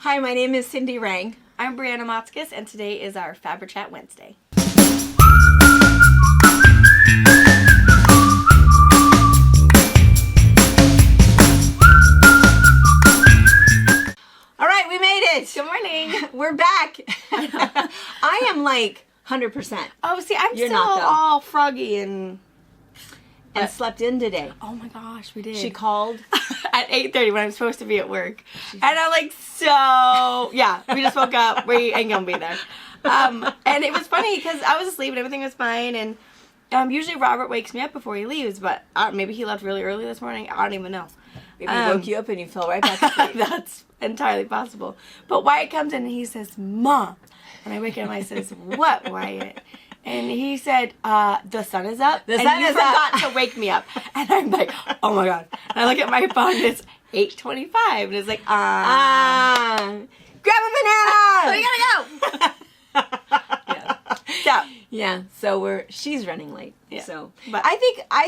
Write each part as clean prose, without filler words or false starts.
Hi, my name is Cindy Rang. I'm Brianna Motzkus, and today is our FABRICHAT Wednesday. All right, we made it. Good morning. We're back. I am like 100%. Oh, see, You're still not, though. all froggy and slept in today. oh my gosh, we did. She called at 8:30 when I'm supposed to be at work, and I'm like, so yeah, we just woke up. We ain't gonna be there. And it was funny because I was asleep and everything was fine, and usually Robert wakes me up before he leaves, but maybe he left really early this morning. I don't even know. Maybe he woke you up and you fell right back asleep. That's entirely possible. But Wyatt comes in and he says, "Mom," and I wake up and I says, "What, Wyatt?" And he said, "The sun is up." The sun you is forgot up. to wake me up. And I'm like, "Oh my god!" And I look at my phone. And it's 8:25, and it's like, grab a banana. we gotta go. Yeah. So she's running late. Yeah. So, But I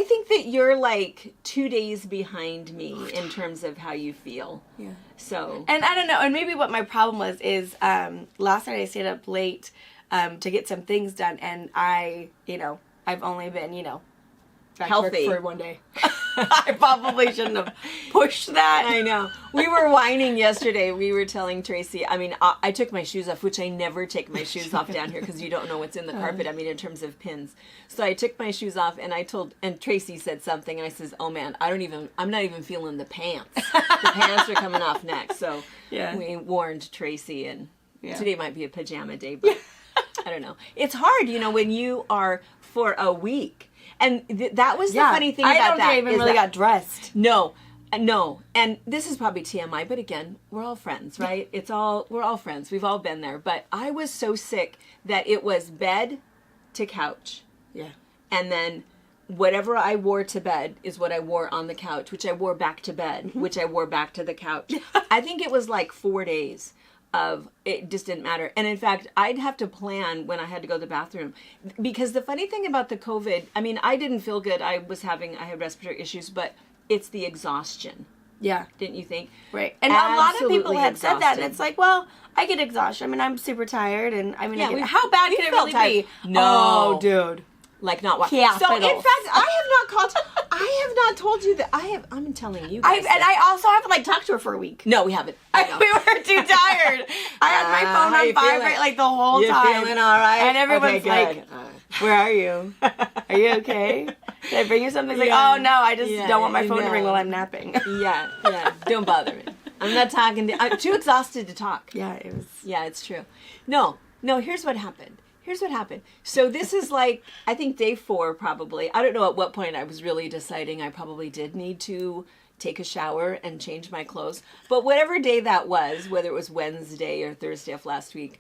think that you're like 2 days behind me in terms of how you feel. Yeah. So. And I don't know. And maybe what my problem was is last night I stayed up late to get some things done, and I've only been, back to work Healthy for one day. I probably shouldn't have pushed that. I know. We were whining yesterday. We were telling Tracy, I took my shoes off, which I never take my shoes off down here because you don't know what's in the carpet, in terms of pins. So I took my shoes off and Tracy said something, and I says, "Oh man, I'm not even feeling the pants. The pants are coming off next." So we warned Tracy, and today might be a pajama day, but I don't know. It's hard, when you are for a week. And that was the funny thing about that. I don't think I even really got dressed. No. And this is probably TMI, but again, we're all friends, right? We're all friends. We've all been there. But I was so sick that it was bed to couch. Yeah. And then whatever I wore to bed is what I wore on the couch, which I wore back to bed, which I wore back to the couch. I think it was like 4 days. It just didn't matter. And in fact, I'd have to plan when I had to go to the bathroom, because the funny thing about the COVID, I didn't feel good. I had respiratory issues, but it's the exhaustion. Yeah. Didn't you think? Right. And a lot of people Absolutely had said that, and exhausted. it's like, well, I get exhaustion. I'm super tired, and how bad we can it felt really tired. be? No. Oh, dude. Like not what? Yeah, so in fiddles. fact, I have not told you that I'm telling you guys. I also haven't talked to her for a week. No, we haven't. I know. We were too tired. I had my phone how on you vibrate feeling? the whole You're time. feeling all right? And everyone's Okay, like, good. "Where are you? Are you okay? Did I bring you something?" It's Yeah. like, "Oh no, I just Yeah, don't want my phone to no. ring while I'm napping." Yeah. Don't bother me. I'm not talking to... I'm too exhausted to talk. Yeah, it was. Yeah, it's true. No, here's what happened. So this is I think day 4 probably. I don't know at what point I was really deciding I probably did need to take a shower and change my clothes. But whatever day that was, whether it was Wednesday or Thursday of last week,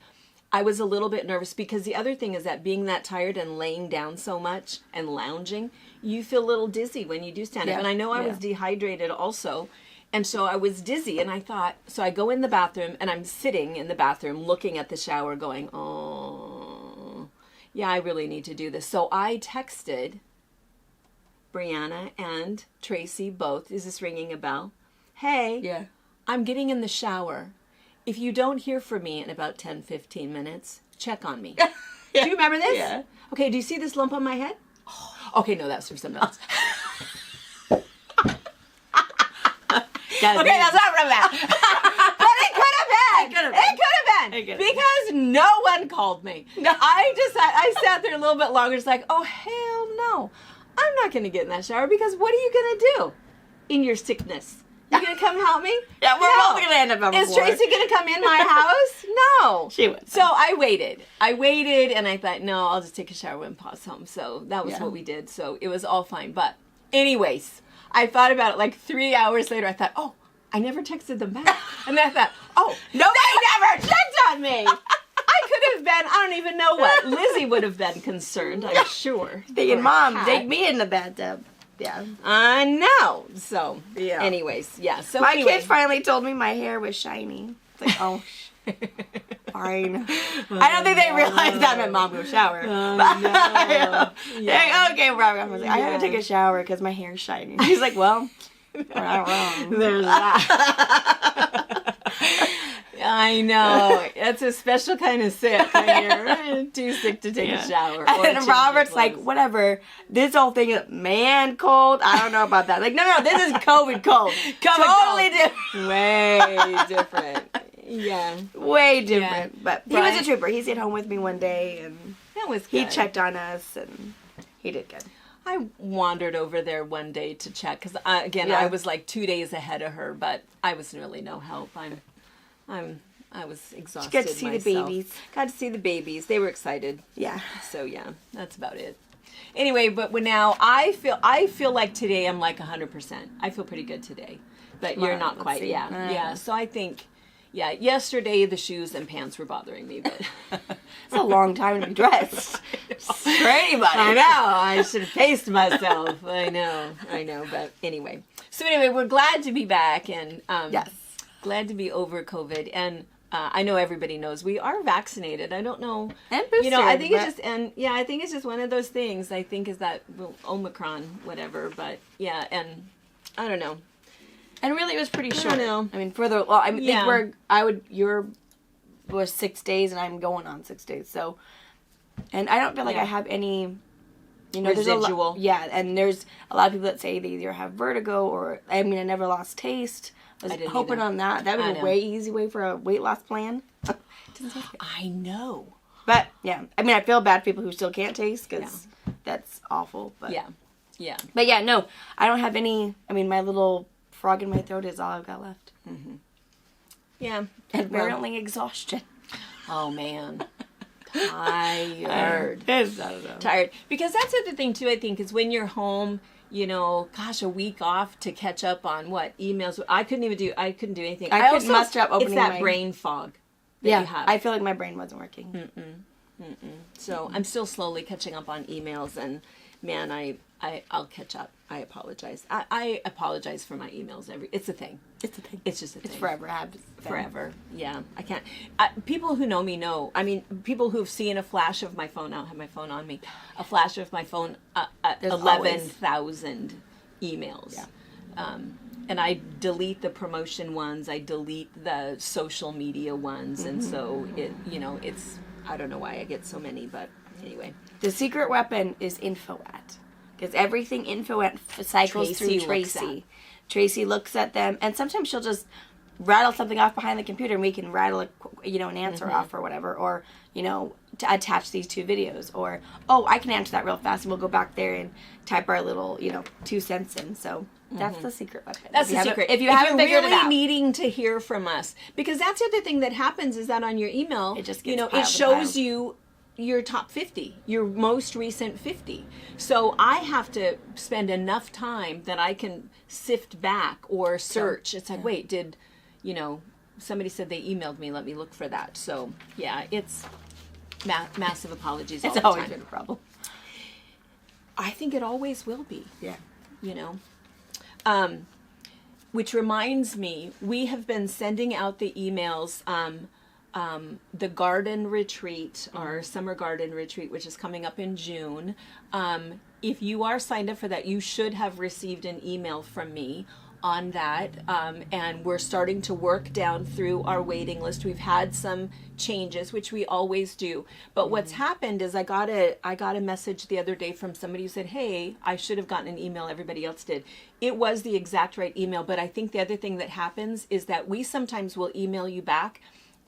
I was a little bit nervous, because the other thing is that being that tired and laying down so much and lounging, you feel a little dizzy when you do stand up. And I know I was dehydrated also. And so I was dizzy, and I thought, so I go in the bathroom, and I'm sitting in the bathroom looking at the shower going, oh, yeah, I really need to do this. So I texted Brianna and Tracy both. Is this ringing a bell? Hey, Yeah. I'm getting in the shower. If you don't hear from me in about 10-15 minutes, check on me. Do you remember this? Yeah. Okay, do you see this lump on my head? Okay, no, that's for something else. Okay, that's not from that. But it could have been. It could have been. Because no one called me. No. I sat there a little bit longer. It's like, oh, hell no. I'm not going to get in that shower, because what are you going to do in your sickness? You going to come help me? Yeah, we're both going to end up on the Is floor. Tracy going to come in my house? No. She would. So I waited, and I thought, no, I'll just take a shower when Pa's home. So that was what we did. So it was all fine. But anyways, I thought about it 3 hours later. I thought, oh, I never texted them back. And then I thought, oh, no, they never checked on me. I could have been, I don't even know what. Lizzie would have been concerned, I'm sure. Thinking, "Mom, take me in the bathtub." Yeah. I know. So, Yeah. anyways, yeah. So My anyway. kids finally told me my hair was shiny. It's like, oh, fine. I don't think they realized that meant Mom go shower. But, Yeah. Like, okay, Robert. I was like, I have to take a shower because my hair's shiny. He's like, well, we're not wrong. There's that. I know. That's a special kind of sick when you're too sick to take a shower. And Robert's like, whatever. This whole thing is man cold. I don't know about that. Like, no, this is COVID cold. Totally different. Way different. Yeah. Way different. Yeah. But he was a trooper. He stayed home with me one day, and that was good. He checked on us, and he did good. I wandered over there one day to check because I was like 2 days ahead of her, but I was really no help. I was exhausted. Got to see the babies. Got to see the babies. They were excited. Yeah. So yeah, that's about it. Anyway, but now I feel like today I'm like 100%. I feel pretty good today, but you're not quite. Yeah, yeah. So I think. Yeah, yesterday the shoes and pants were bothering me, but it's a long time to be dressed for anybody. I know. I should have paced myself. I know. But anyway, we're glad to be back, and yes, glad to be over COVID. And I know everybody knows we are vaccinated. I don't know, and boosted. I think I think it's just one of those things. I think is that Omicron, whatever. But yeah, and I don't know. And really, it was pretty short. I mean, you're was 6 days, and I'm going on 6 days. So, and I don't feel like I have any, residual. And there's a lot of people that say they either have vertigo or, I never lost taste. I was hoping on that. That would be a way easy way for a weight loss plan. I know. But, yeah. I feel bad for people who still can't taste because that's awful. But yeah. But, yeah, no. I don't have any, my little frog in my throat is all I've got left. Mm-hmm. Yeah. And apparently exhaustion. Oh, man. Tired. Tired. Because that's the other thing, too, I think, is when you're home, a week off to catch up on emails. I couldn't do anything. I couldn't muster up opening It's that brain fog that you have. I feel like my brain wasn't working. So I'm still slowly catching up on emails, and man, I'll catch up. I apologize. I apologize for my emails. It's a thing. It's a thing. It's just a thing. It's forever. Forever. Yeah. I can't. People who know me know. People who've seen a flash of my phone. I don't have my phone on me. A flash of my phone. 11,000 emails. Yeah. And I delete the promotion ones. I delete the social media ones, and so it's. I don't know why I get so many, but anyway. The secret weapon is InfoAt. Because everything InfoAt cycles through Tracy. Tracy looks at them, and sometimes she'll just rattle something off behind the computer, and we can rattle an answer off or whatever, or to attach these 2 videos, or I can answer that real fast, and we'll go back there and type our little 2 cents in. So that's the secret weapon. That's the secret. If you haven't figured it out, needing to hear from us, because that's the other thing that happens is that on your email, it just gets it shows you your top 50, your most recent 50. So I have to spend enough time that I can sift back or search. It's like, wait, did, somebody said they emailed me, let me look for that. So yeah, it's massive apologies. It's always been a problem. I think it always will be. Yeah. Which reminds me, we have been sending out the emails, the garden retreat, our summer garden retreat, which is coming up in June. If you are signed up for that, you should have received an email from me on that. And we're starting to work down through our waiting list. We've had some changes, which we always do. But what's happened is I got a message the other day from somebody who said, hey, I should have gotten an email. Everybody else did. It was the exact right email. But I think the other thing that happens is that we sometimes will email you back.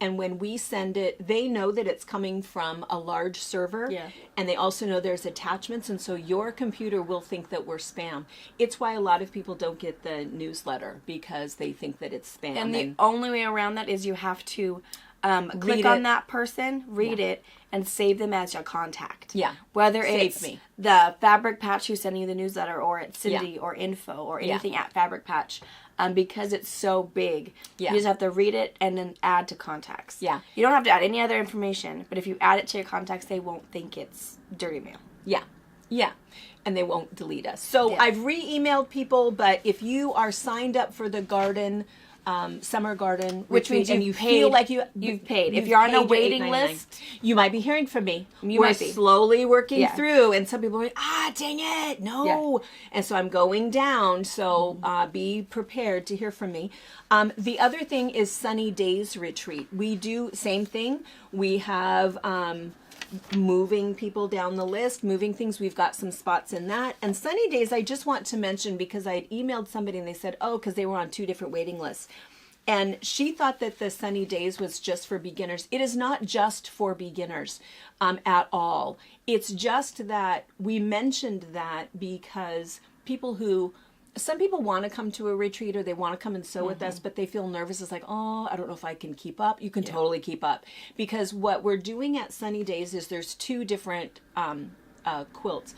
And when we send it, they know that it's coming from a large server. Yeah. And they also know there's attachments. And so your computer will think that we're spam. It's why a lot of people don't get the newsletter, because they think that it's spam. And the only way around that is you have to click on that person, read it, and save them as your contact. Yeah. Whether it's the Fabric Patch who's sending you the newsletter, or it's Cindi or info or anything at Fabric Patch. Because it's so big, you just have to read it and then add to contacts. Yeah. You don't have to add any other information, but if you add it to your contacts, they won't think it's dirty mail. Yeah. Yeah. And they won't delete us. So I've re-emailed people, but if you are signed up for the garden, summer garden, which means and you feel like you've paid. If you're on a waiting list, you might be hearing from me. We're slowly working through, and some people are like, dang it, no. And so I'm going down, so be prepared to hear from me. The other thing is Sunny Days Retreat. We do same thing. We have moving people down the list, moving things. We've got some spots in that. And Sunny Days, I just want to mention because I had emailed somebody and they said, oh, because they were on 2 different waiting lists. And she thought that the Sunny Days was just for beginners. It is not just for beginners at all. It's just that we mentioned that because some people want to come to a retreat or they want to come and sew with us, but they feel nervous. It's like, oh, I don't know if I can keep up. You can totally keep up. Because what we're doing at Sunny Days is there's 2 different quilts.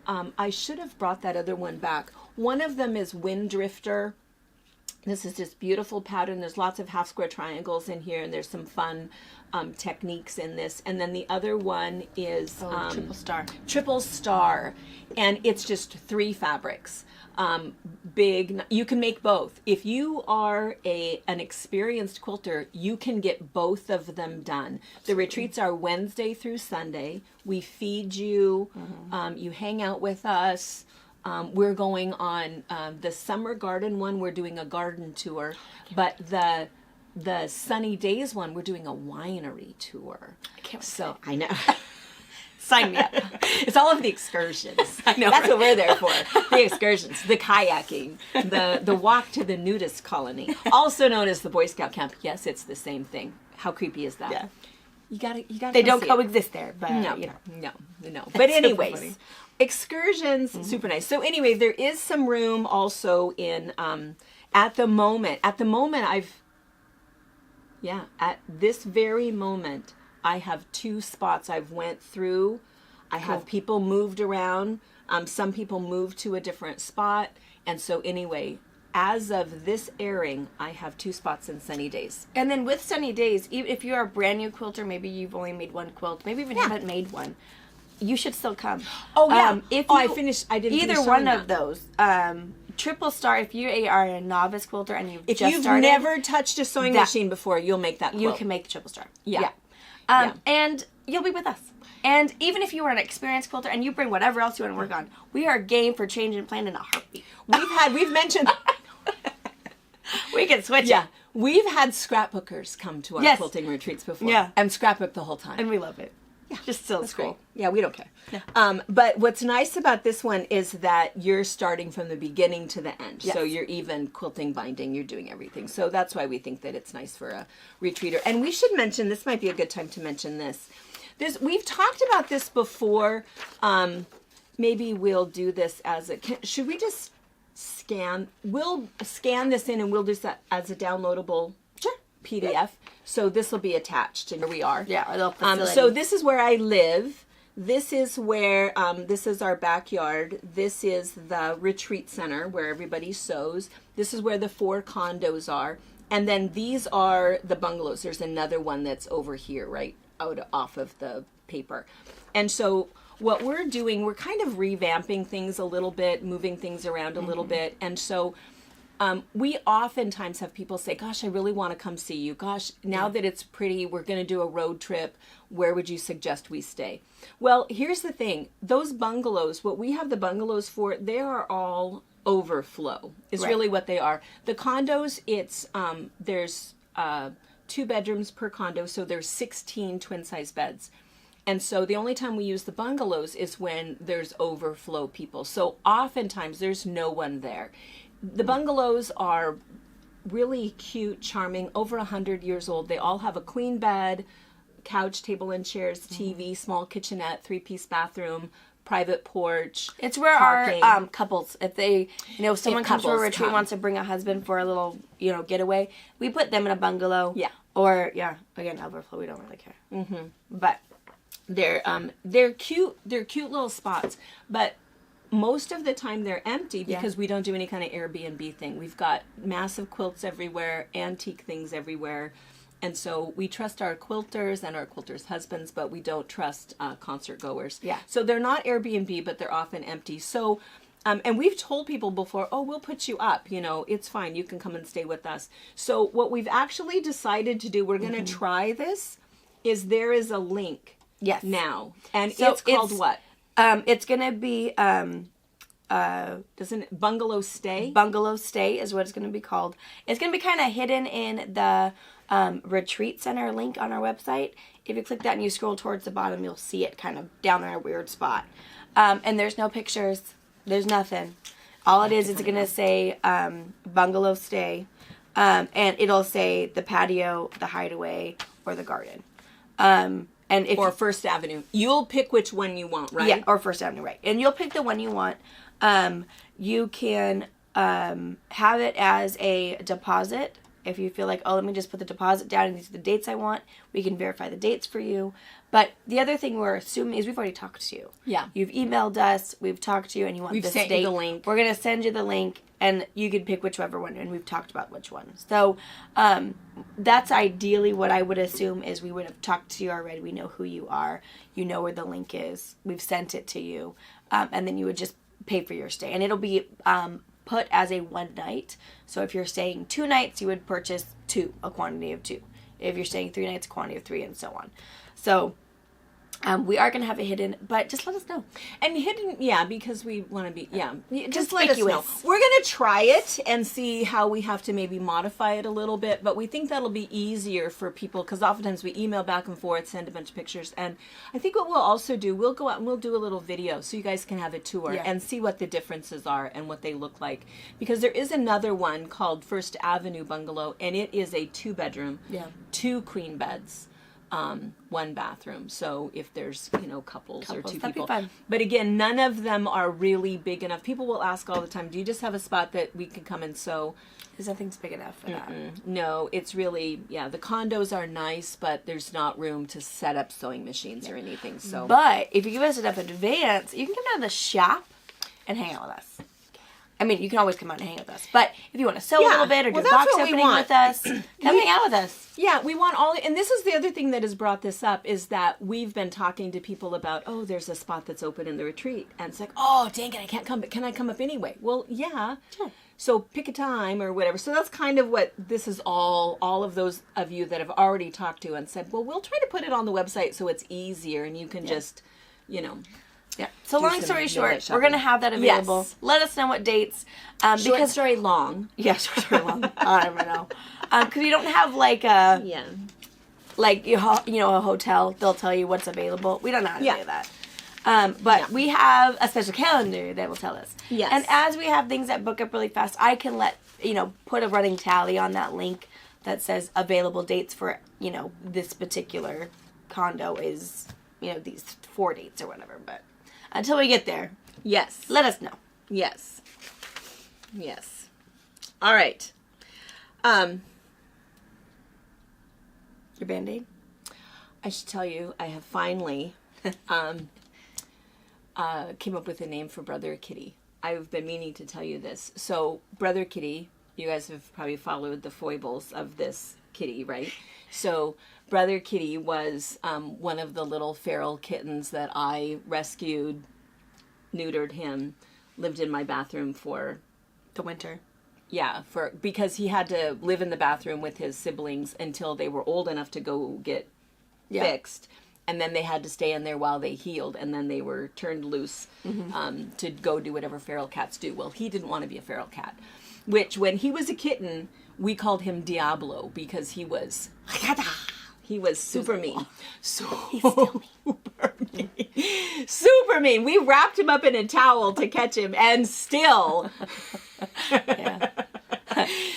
I should have brought that other one back. One of them is Wind Drifter. This is this beautiful pattern. There's lots of half square triangles in here, and there's some fun techniques in this. And then the other one is Triple Star. Triple Star, and it's just 3 fabrics. Big. You can make both. If you are an experienced quilter, you can get both of them done. The retreats are Wednesday through Sunday. We feed you. You hang out with us. We're going on the summer garden one. We're doing a garden tour, but the Sunny Days one, we're doing a winery tour. I can't wait. So I know. Sign me up. It's all of the excursions. I know, That's right? what we're there for. The excursions, the kayaking, the walk to the nudist colony, also known as the Boy Scout camp. Yes, it's the same thing. How creepy is that? Yeah. You gotta. They go don't see it. coexist there, but No, you know. no. But anyways, funny. excursions, super nice. So anyway, there is some room also in at the moment, at this very moment, I have 2 spots I've went through. I have people moved around. Some people moved to a different spot. And so anyway, as of this airing, I have 2 spots in Sunny Days. And then with Sunny Days, even if you're a brand new quilter, maybe you've only made 1 quilt, maybe even haven't made one, you should still come. Oh yeah. I didn't either finish one sewing of that. those. Triple Star, if you are a novice quilter and you've If just you've started, never touched a sewing machine before, you'll make that quilt. you can make the Triple Star. Yeah. And you'll be with us. And even if you are an experienced quilter and you bring whatever else you want to work on, we are game for change and plan in a heartbeat. We've mentioned We can switch Yeah. it. We've had scrapbookers come to our Yes. quilting retreats before. Yeah. And scrapbook the whole time. And we love it. Yeah. Just still That's cool. great. Yeah, we don't care. But what's nice about this one is that you're starting from the beginning to the end. Yes. So you're even quilting, binding, you're doing everything. So that's why we think that it's nice for a retreater. And we should mention, this might be a good time to mention this. We've talked about this before. Maybe we'll do this as should we just scan? We'll scan this in and we'll do that as a downloadable PDF. Yeah. So this will be attached, and here we are. Yeah, our little facility. So this is where I live. This is where, this is our backyard. This is the retreat center where everybody sews. This is where the 4 condos are. And then these are the bungalows. There's another one that's over here, right off of the paper. And so what we're doing, we're kind of revamping things a little bit, moving things around a little bit. And so we oftentimes have people say, gosh, I really want to come see you. Gosh, now that it's pretty, we're going to do a road trip. Where would you suggest we stay? Well, here's the thing. Those bungalows, what we have the bungalows for, they are all overflow is really what they are. The condos, it's, there's 2 bedrooms per condo. So there's 16 twin size beds. And so the only time we use the bungalows is when there's overflow people. So oftentimes there's no one there. The bungalows are really cute, charming, over 100 years old. They all have a queen bed, couch, table and chairs, TV, small kitchenette, 3-piece bathroom, private porch. It's where parking. our couples, if they, someone comes to a couples retreat and wants to bring a husband for a little, getaway, we put them in a bungalow. Yeah. Or, again, overflow, we don't really care. Mm-hmm. But they're cute. They're cute little spots, but most of the time they're empty because we don't do any kind of Airbnb thing. We've got massive quilts everywhere, antique things everywhere. And so we trust our quilters and our quilters' husbands, but we don't trust concert goers. Yeah. So they're not Airbnb, but they're often empty. So, and we've told people before, oh, we'll put you up. It's fine. You can come and stay with us. So what we've actually decided to do, we're going to try this, is there is a link yes. now. And So it's called what? It's going to be Doesn't it, Bungalow Stay? Bungalow Stay is what it's going to be called. It's going to be kind of hidden in the retreat center link on our website. If you click that and you scroll towards the bottom, you'll see it kind of down there in a weird spot. And there's no pictures. There's nothing. All it is, it's going to say Bungalow Stay. And it'll say the patio, the hideaway, or the garden. And if or First Avenue. You'll pick which one you want, right? Yeah, or First Avenue, right. And you'll pick the one you want. You can have it as a deposit. If you feel like, oh, let me just put the deposit down and these are the dates I want, we can verify the dates for you. But the other thing we're assuming is we've already talked to you. Yeah. You've emailed us, we've talked to you, and you want We've this sent date. you the link. We're going to send you the link, and you can pick whichever one, and we've talked about which one. So that's ideally what I would assume is we would have talked to you already. We know who you are. You know where the link is. We've sent it to you. And then you would just pay for your stay. And it'll be put as a one night. So if you're staying 2 nights, you would purchase 2, a quantity of 2. If you're staying 3 nights, a quantity of 3, and so on. So we are going to have it hidden, but just let us know. And hidden, yeah, because we want to be, just let us know. Conspicuous. We're going to try it and see how we have to maybe modify it a little bit, but we think that'll be easier for people, because oftentimes we email back and forth, send a bunch of pictures, and I think what we'll also do, we'll go out and we'll do a little video so you guys can have a tour and see what the differences are and what they look like. Because there is another one called First Avenue Bungalow, and it is a 2-bedroom, 2 queen beds. 1 bathroom. So if there's, couples or 2 that'd people. be fun. But again, none of them are really big enough. People will ask all the time, do you just have a spot that we can come and sew? Because nothing's big enough for that. No, it's really, the condos are nice, but there's not room to set up sewing machines or anything. So, But if you give us enough advance, you can come down to the shop and hang out with us. I mean, you can always come out and hang with us. But if you want to sew a little bit or do box opening with us, come hang out with us. Yeah, we want all, and this is the other thing that has brought this up, is that we've been talking to people about, oh, there's a spot that's open in the retreat. And it's like, oh, dang it, I can't come, but can I come up anyway? Well, yeah. Sure. So pick a time or whatever. So that's kind of what this is all of those of you that have already talked to and said, well, we'll try to put it on the website so it's easier and you can just, Yeah. So long story short, we're going to have that available. Yes. Let us know what dates. Short story long. Yeah, short story long. I don't know. Because you don't have like a, a hotel. They'll tell you what's available. We don't know how to do that. But we have a special calendar that will tell us. Yes. And as we have things that book up really fast, I can put a running tally on that link that says available dates for, this particular condo is, these 4 dates or whatever. But until we get there, Yes. let us know. Yes. Yes. All right. Your Band-Aid? I should tell you, I have finally came up with a name for Brother Kitty. I've been meaning to tell you this. So, Brother Kitty, you guys have probably followed the foibles of this kitty, right? So, Brother Kitty was one of the little feral kittens that I rescued, neutered him, lived in my bathroom for The winter. Yeah, because he had to live in the bathroom with his siblings until they were old enough to go get fixed. And then they had to stay in there while they healed, and then they were turned loose to go do whatever feral cats do. Well, he didn't want to be a feral cat, which when he was a kitten, we called him Diablo because he was super mean. Super mean. Super mean. We wrapped him up in a towel to catch him, and still...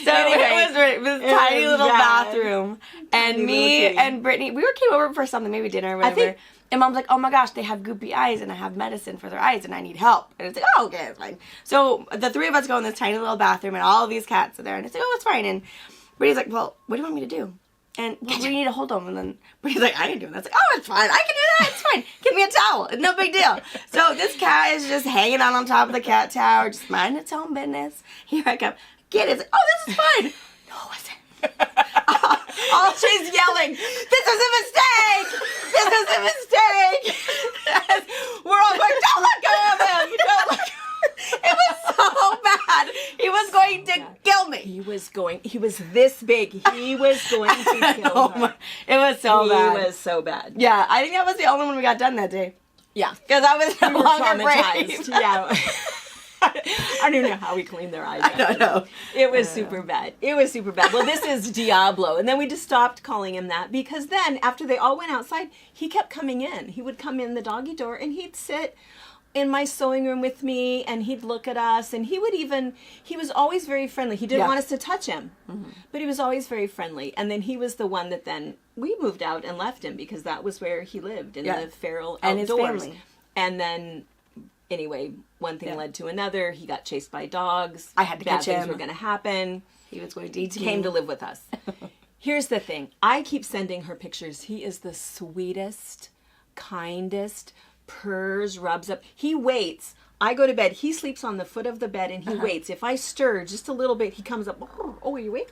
So anyway, it was this tiny little bathroom, and me and Brittany, came over for something, maybe dinner or whatever. And Mom's like, oh my gosh, they have goopy eyes, and I have medicine for their eyes, and I need help. And it's like, oh, okay, it's fine. So the 3 of us go in this tiny little bathroom, and all of these cats are there, and it's like, oh, it's fine. And Brittany's like, well, what do you want me to do? And we need to hold them. And then Brittany's like, I ain't doing that. It's like, oh, it's fine. I can do that. It's fine. Give me a towel. It's no big deal. So this cat is just hanging out on top of the cat tower, just minding its own business. Here I come. Get it. It's like, oh, this is fine. No, it wasn't. All she's yelling, this is a mistake. This is a mistake. We're all going, don't let go of him. Don't let go. It was so bad. He was going to kill me. He was this big. He was going to kill her. It was so bad. He was so bad. Yeah, I think that was the only one we got done that day. Yeah. Because I was no longer traumatized. brave. Yeah. I don't even know how we cleaned their eyes. I don't know. It was super bad. It was super bad. Well, this is Diablo. And then we just stopped calling him that because then after they all went outside, he kept coming in. He would come in the doggy door and he'd sit in my sewing room with me and he'd look at us and he was always very friendly. He didn't want us to touch him, but he was always very friendly. And then he was the one that then we moved out and left him because that was where he lived in the feral and outdoors. his family. And then anyway, one thing led to another. He got chased by dogs. I had to catch him. Bad things were going to happen. He was going to eat me. Came to live with us. Here's the thing. I keep sending her pictures. He is the sweetest, kindest, purrs, rubs up. He waits. I go to bed. He sleeps on the foot of the bed and he waits. If I stir just a little bit, he comes up. Oh, are you awake?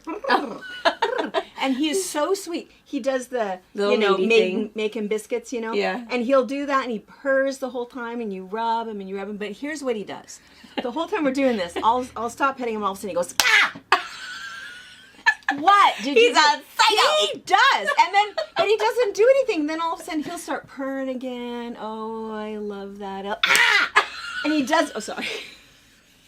And he is so sweet. He does the, little making biscuits, Yeah. And he'll do that and he purrs the whole time and you rub him and you rub him. But here's what he does. The whole time we're doing this, I'll stop petting him all of a sudden he goes, ah! What? He's a psycho. He does. And then, but he doesn't do anything. Then all of a sudden he'll start purring again. Oh, I love that. Ah! And he does, oh, sorry.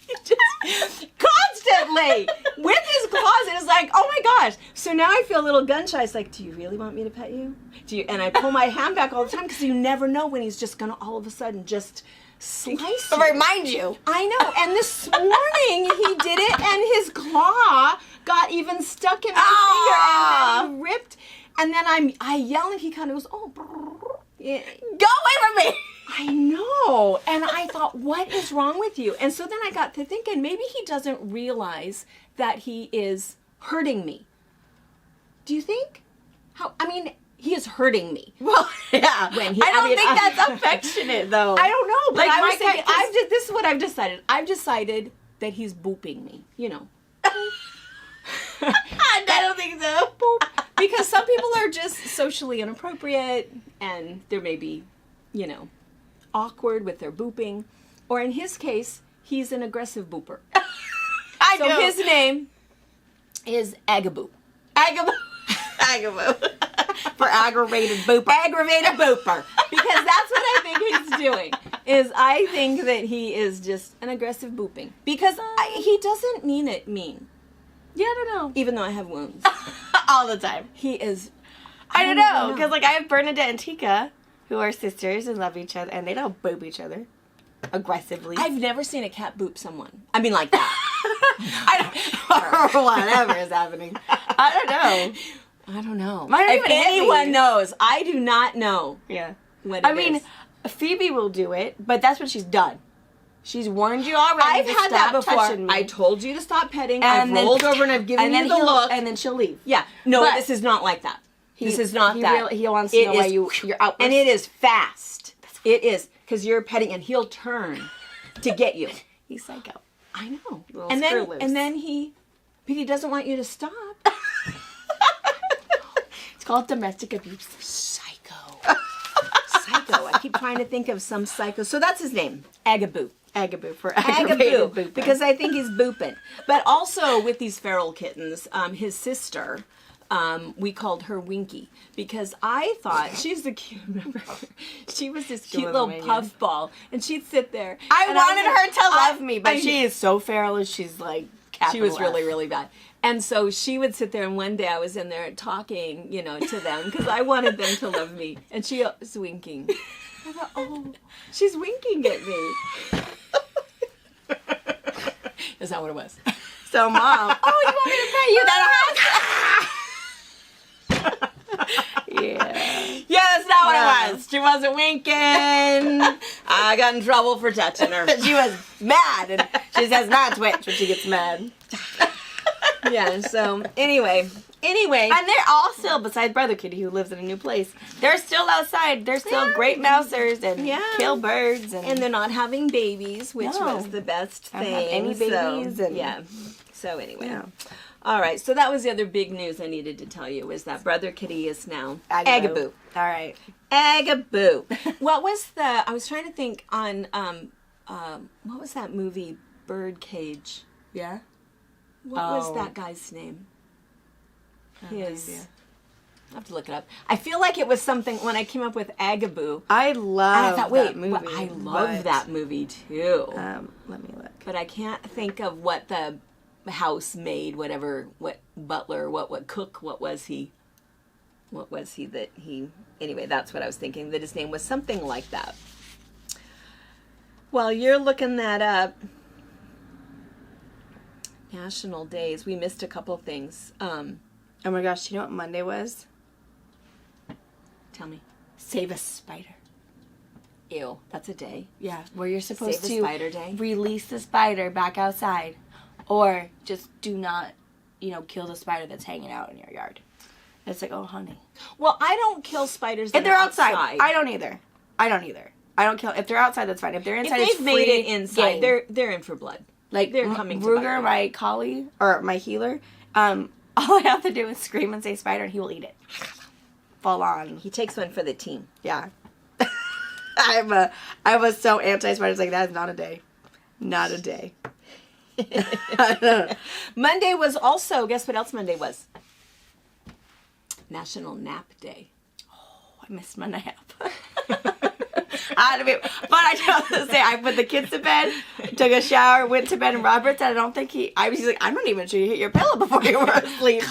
He just constantly with his claws. And it's like, oh my gosh. So now I feel a little gun shy. It's like, do you really want me to pet you? And I pull my hand back all the time because you never know when he's just going to all of a sudden just slice To you. remind you. I know. And this morning he did it and his claw got even stuck in my finger and then he ripped. And then I yell and he kind of goes, oh. Yeah. Go away from me. I know. And I thought, what is wrong with you? And so then I got to thinking, maybe he doesn't realize that he is hurting me. Do you think? He is hurting me. Well, yeah. I don't think that's affectionate, though. I don't know, but Like, I was my thinking, cat this is what I've decided. I've decided that he's booping me, I don't think so. Boop. Because some people are just socially inappropriate and they're maybe, awkward with their booping. Or in his case, he's an aggressive booper. I So know. his name is Agaboo. Agaboo. For aggravated booper. Aggravated booper. Because that's what I think he's doing. I think that he is just an aggressive booping. Because he doesn't mean it mean. Yeah, I don't know. Even though I have wounds. All the time. He is... I don't know. Because, I have Bernadette and Tika, who are sisters and love each other, and they don't boop each other aggressively. I've never seen a cat boop someone. I mean, like that. Or whatever is happening. I don't know. If even hit me. anyone knows, I do not know. Yeah. What I mean, Phoebe will do it, but that's when she's done. She's warned you already. I've to had that stop before. touching me. I told you to stop petting. And I've then- rolled over and I've given and you then the look. and then she'll leave. Yeah. No, But this is not like that. This is not that. He wants to know why you're out. And it is fast. It is. Because you're petting and he'll turn to get you. He's psycho. I know. Little And screw then, loose. and then but he doesn't want you to stop. It's called domestic abuse. Psycho. Psycho. I keep trying to think of some psycho. So that's his name. Agaboo. Agaboo for aggravated Agaboo, booping. because I think he's booping. But also with these feral kittens, his sister, we called her Winky because I thought she's the cute. Remember, she was this cute was little amazing. puffball, and she'd sit there. I and wanted was her like, to love me, but I- she is so feral and she's like She was capital really, F. really bad. And so she would sit there, and one day I was in there talking, to them because I wanted them to love me, and she was winking. I thought, oh, she's winking at me. Is that what it was? So, Mom, oh, you want me to pet you? That Yeah. Yeah, that's not what No. it was. She wasn't winking. I got in trouble for touching her. She was mad, and she says not twitch when she gets mad. Yeah, so anyway. And they're all still, besides Brother Kitty, who lives in a new place, they're still outside. They're still great mousers and kill birds. And they're not having babies, which No. was the best I don't thing. have any babies So, and- yeah. So anyway. Yeah. All right, so that was the other big news I needed to tell you, was that Brother Kitty is now Agaboo. All right. Agaboo. What was I was trying to think on, what was that movie, Birdcage? Yeah? What was Oh. that guy's name? No idea. I have to look it up. I feel like it was something when I came up with Agaboo. I And love I thought, that wait, movie. I love that movie too. Let me look. but I can't think of what the housemaid, whatever, what butler, what cook, what was he that he, anyway, that's what I was thinking, that his name was something like that. While you're looking that up, national days, we missed a couple things. Oh my gosh, do you know what Monday was? Tell me. Save a spider. Ew, that's a day. Yeah, where you're supposed Save a to spider day? release the spider back outside, or just do not, kill the spider that's hanging out in your yard. It's like, oh, honey. Well, I don't kill spiders If they're outside, I don't either. I don't kill. If they're outside, that's fine. If they're inside, if they've made it inside, they're in for blood. Like they're coming to Ruger, my collie or my healer. All I have to do is scream and say spider, and he will eat it. Full on. He takes one for the team. Yeah. I was so anti-spider. It's like, that is not a day. Not a day. Monday was also, guess what else Monday was? National Nap Day. Oh, I missed my nap. But I have to say, I put the kids to bed, took a shower, went to bed, and Robert said, he's like, I'm not even sure you hit your pillow before you were asleep.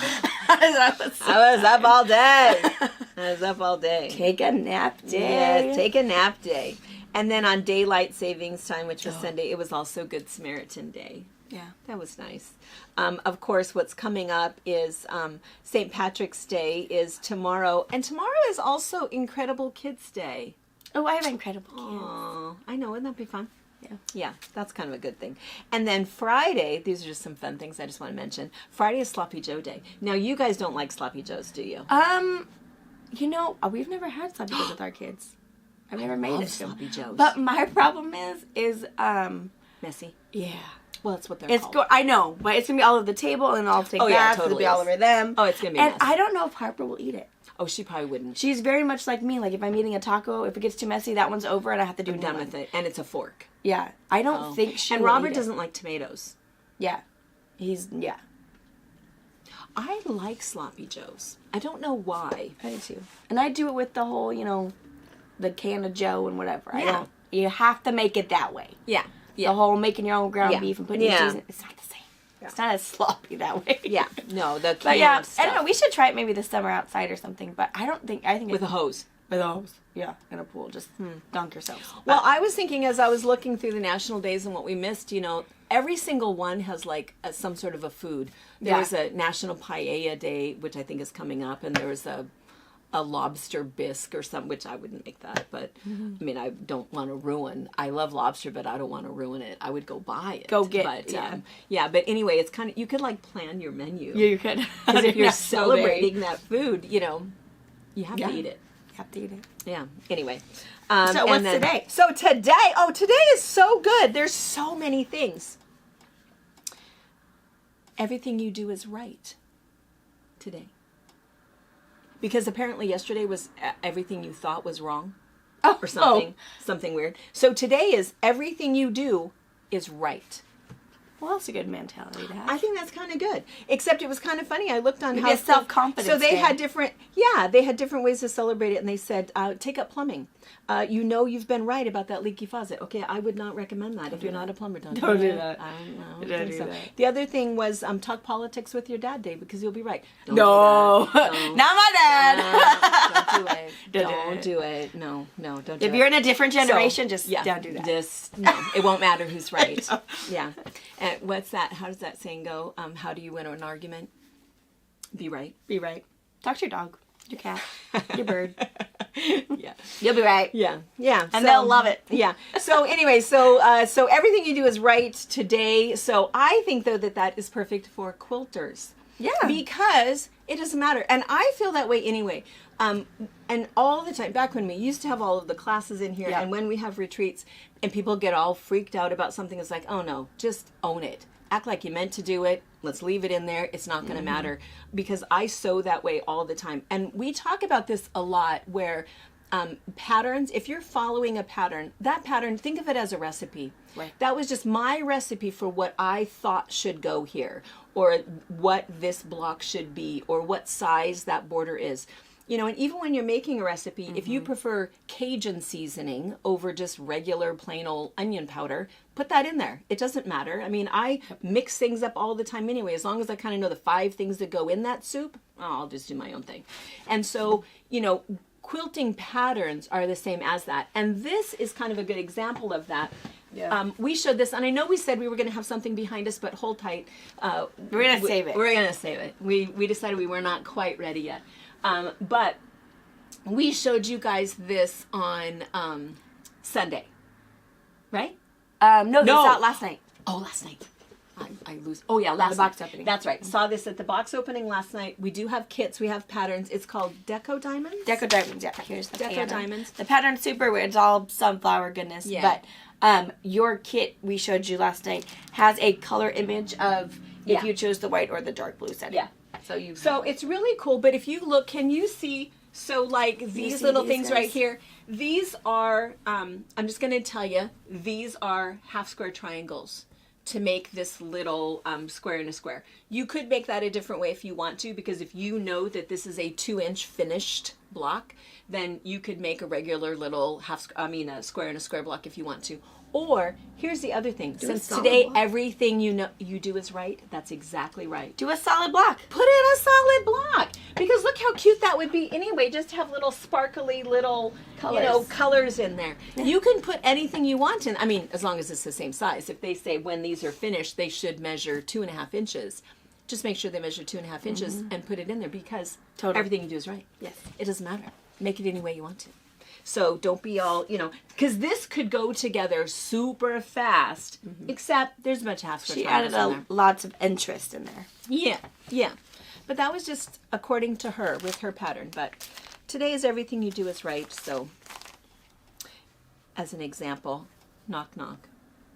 I was up all day. Take a nap day. Yes, take a nap day. And then on daylight savings time, which was Sunday, it was also Good Samaritan Day. Yeah. That was nice. Of course, what's coming up is St. Patrick's Day is tomorrow. And tomorrow is also Incredible Kids Day. Oh, I have incredible kids. Oh, I know. Wouldn't that be fun? Yeah. Yeah, that's kind of a good thing. And then Friday, these are just some fun things I just want to mention. Friday is Sloppy Joe Day. Now, you guys don't like Sloppy Joes, do you? We've never had Sloppy Joes with our kids. I've never made it. Sloppy Joes. But my problem is messy. yeah. Well, that's what they're called. I know, but it's gonna be all over the table, and I'll take baths. Totally It'll be all over them. Oh, it's gonna be. And I don't know if Harper will eat it. Oh, she probably wouldn't. She's very much like me. Like, if I'm eating a taco, if it gets too messy, that one's over, and I have to do done with it, and it's a fork. Yeah, I don't think she. And will Robert eat doesn't like tomatoes. Yeah, I like Sloppy Joes. I don't know why. I do too. And I do it with the whole, the can of Joe and whatever. Yeah. You have to make it that way. Yeah. The whole making your own ground beef and putting your cheese in. It's not the same. Yeah. It's not as sloppy that way. Yeah. No, the But yeah, stuff. I don't know. We should try it maybe this summer outside or something. But I think With a hose. With a hose. Yeah, in a pool. Just dunk yourselves. Well, I was thinking as I was looking through the national days and what we missed, every single one has like some sort of a food. There was a National Paella Day, which I think is coming up, and there was a lobster bisque or something, which I wouldn't make that, but I mean, I don't want to ruin. I love lobster, but I don't want to ruin it. I would go buy it. Go get but, yeah. But anyway, it's kind of, you could like plan your menu. Yeah, you could. Because if you're celebrating that food, you have to eat it. You have to eat it. Yeah. Anyway. So what's today? So today is so good. There's so many things. Everything you do is right today. Because apparently yesterday was everything you thought was wrong. Or something weird. So today is everything you do is right. Well, that's a good mentality to have. I think that's kind of good. Except it was kind of funny. I looked on how self-confidence. So they had different ways to celebrate it, and they said, take up plumbing. You've been right about that leaky faucet. Okay, I would not recommend that. If you're not a plumber, don't do that. I don't think so. The other thing was talk politics with your dad day, because you'll be right. Not my dad. Don't do it. Don't do it. No, don't do it. If you're in a different generation, don't do that. It won't matter who's right. Yeah. And what's that? How does that saying go? How do you win an argument? Be right. Be right. Talk to your dog, your cat, your bird. Yeah. You'll be right. Yeah. Yeah. And they'll love it. Yeah. So anyway, so everything you do is right today. So I think though that is perfect for quilters. Yeah. Because it doesn't matter. And I feel that way anyway. And all the time, back when we used to have all of the classes in here, and when we have retreats, and people get all freaked out about something, it's like, oh no, just own it. Act like you meant to do it. Let's leave it in there. It's not going to matter. Because I sew that way all the time. And we talk about this a lot where patterns, if you're following a pattern, that pattern, think of it as a recipe. Right. That was just my recipe for what I thought should go here, or what this block should be, or what size that border is. You know, and even when you're making a recipe, if you prefer Cajun seasoning over just regular plain old onion powder, put that in there. It doesn't matter. I mean, I mix things up all the time anyway. As long as I kind of know the 5 things that go in that soup, I'll just do my own thing. And so, you know, quilting patterns are the same as that. And this is kind of a good example of that. Yeah. We showed this, and I know we said we were going to have something behind us, but hold tight. We're going to save it. We're going to save it. We decided we were not quite ready yet. But we showed you guys this on Sunday, right? No, this was out last night. Oh, last night. I lose. Oh, yeah, last the box opening. That's right. Saw this at the box opening last night. We do have kits. We have patterns. It's called Deco Diamonds. Deco Diamonds, yeah. Here's the Deco pattern. Diamonds. The pattern's super weird. It's all sunflower goodness. Yeah. But your kit we showed you last night has a color image of if you chose the white or the dark blue setting. Yeah. So it's really cool. But if you look, can you see? So like these little things right here. These are. I'm just going to tell you. These are half square triangles to make this little square in a square. You could make that a different way if you want to, because if you know that this is a 2-inch finished block, then you could make a regular little a square in a square block if you want to. Or here's the other thing. Since today everything you do is right, that's exactly right. Do a solid block. Put in a solid block. Because look how cute that would be anyway. Just have little sparkly little colors in there. Yeah. You can put anything you want in. I mean, as long as it's the same size. If they say when these are finished, they should measure 2.5 inches. Just make sure they measure 2.5 inches and put it in there, because everything you do is right. Yes. It doesn't matter. Make it any way you want to. So don't be all, because this could go together super fast, except there's a bunch of half square triangles in there. She added lots of interest in there. Yeah. But that was just according to her, with her pattern. But today is everything you do is right. So as an example, knock, knock.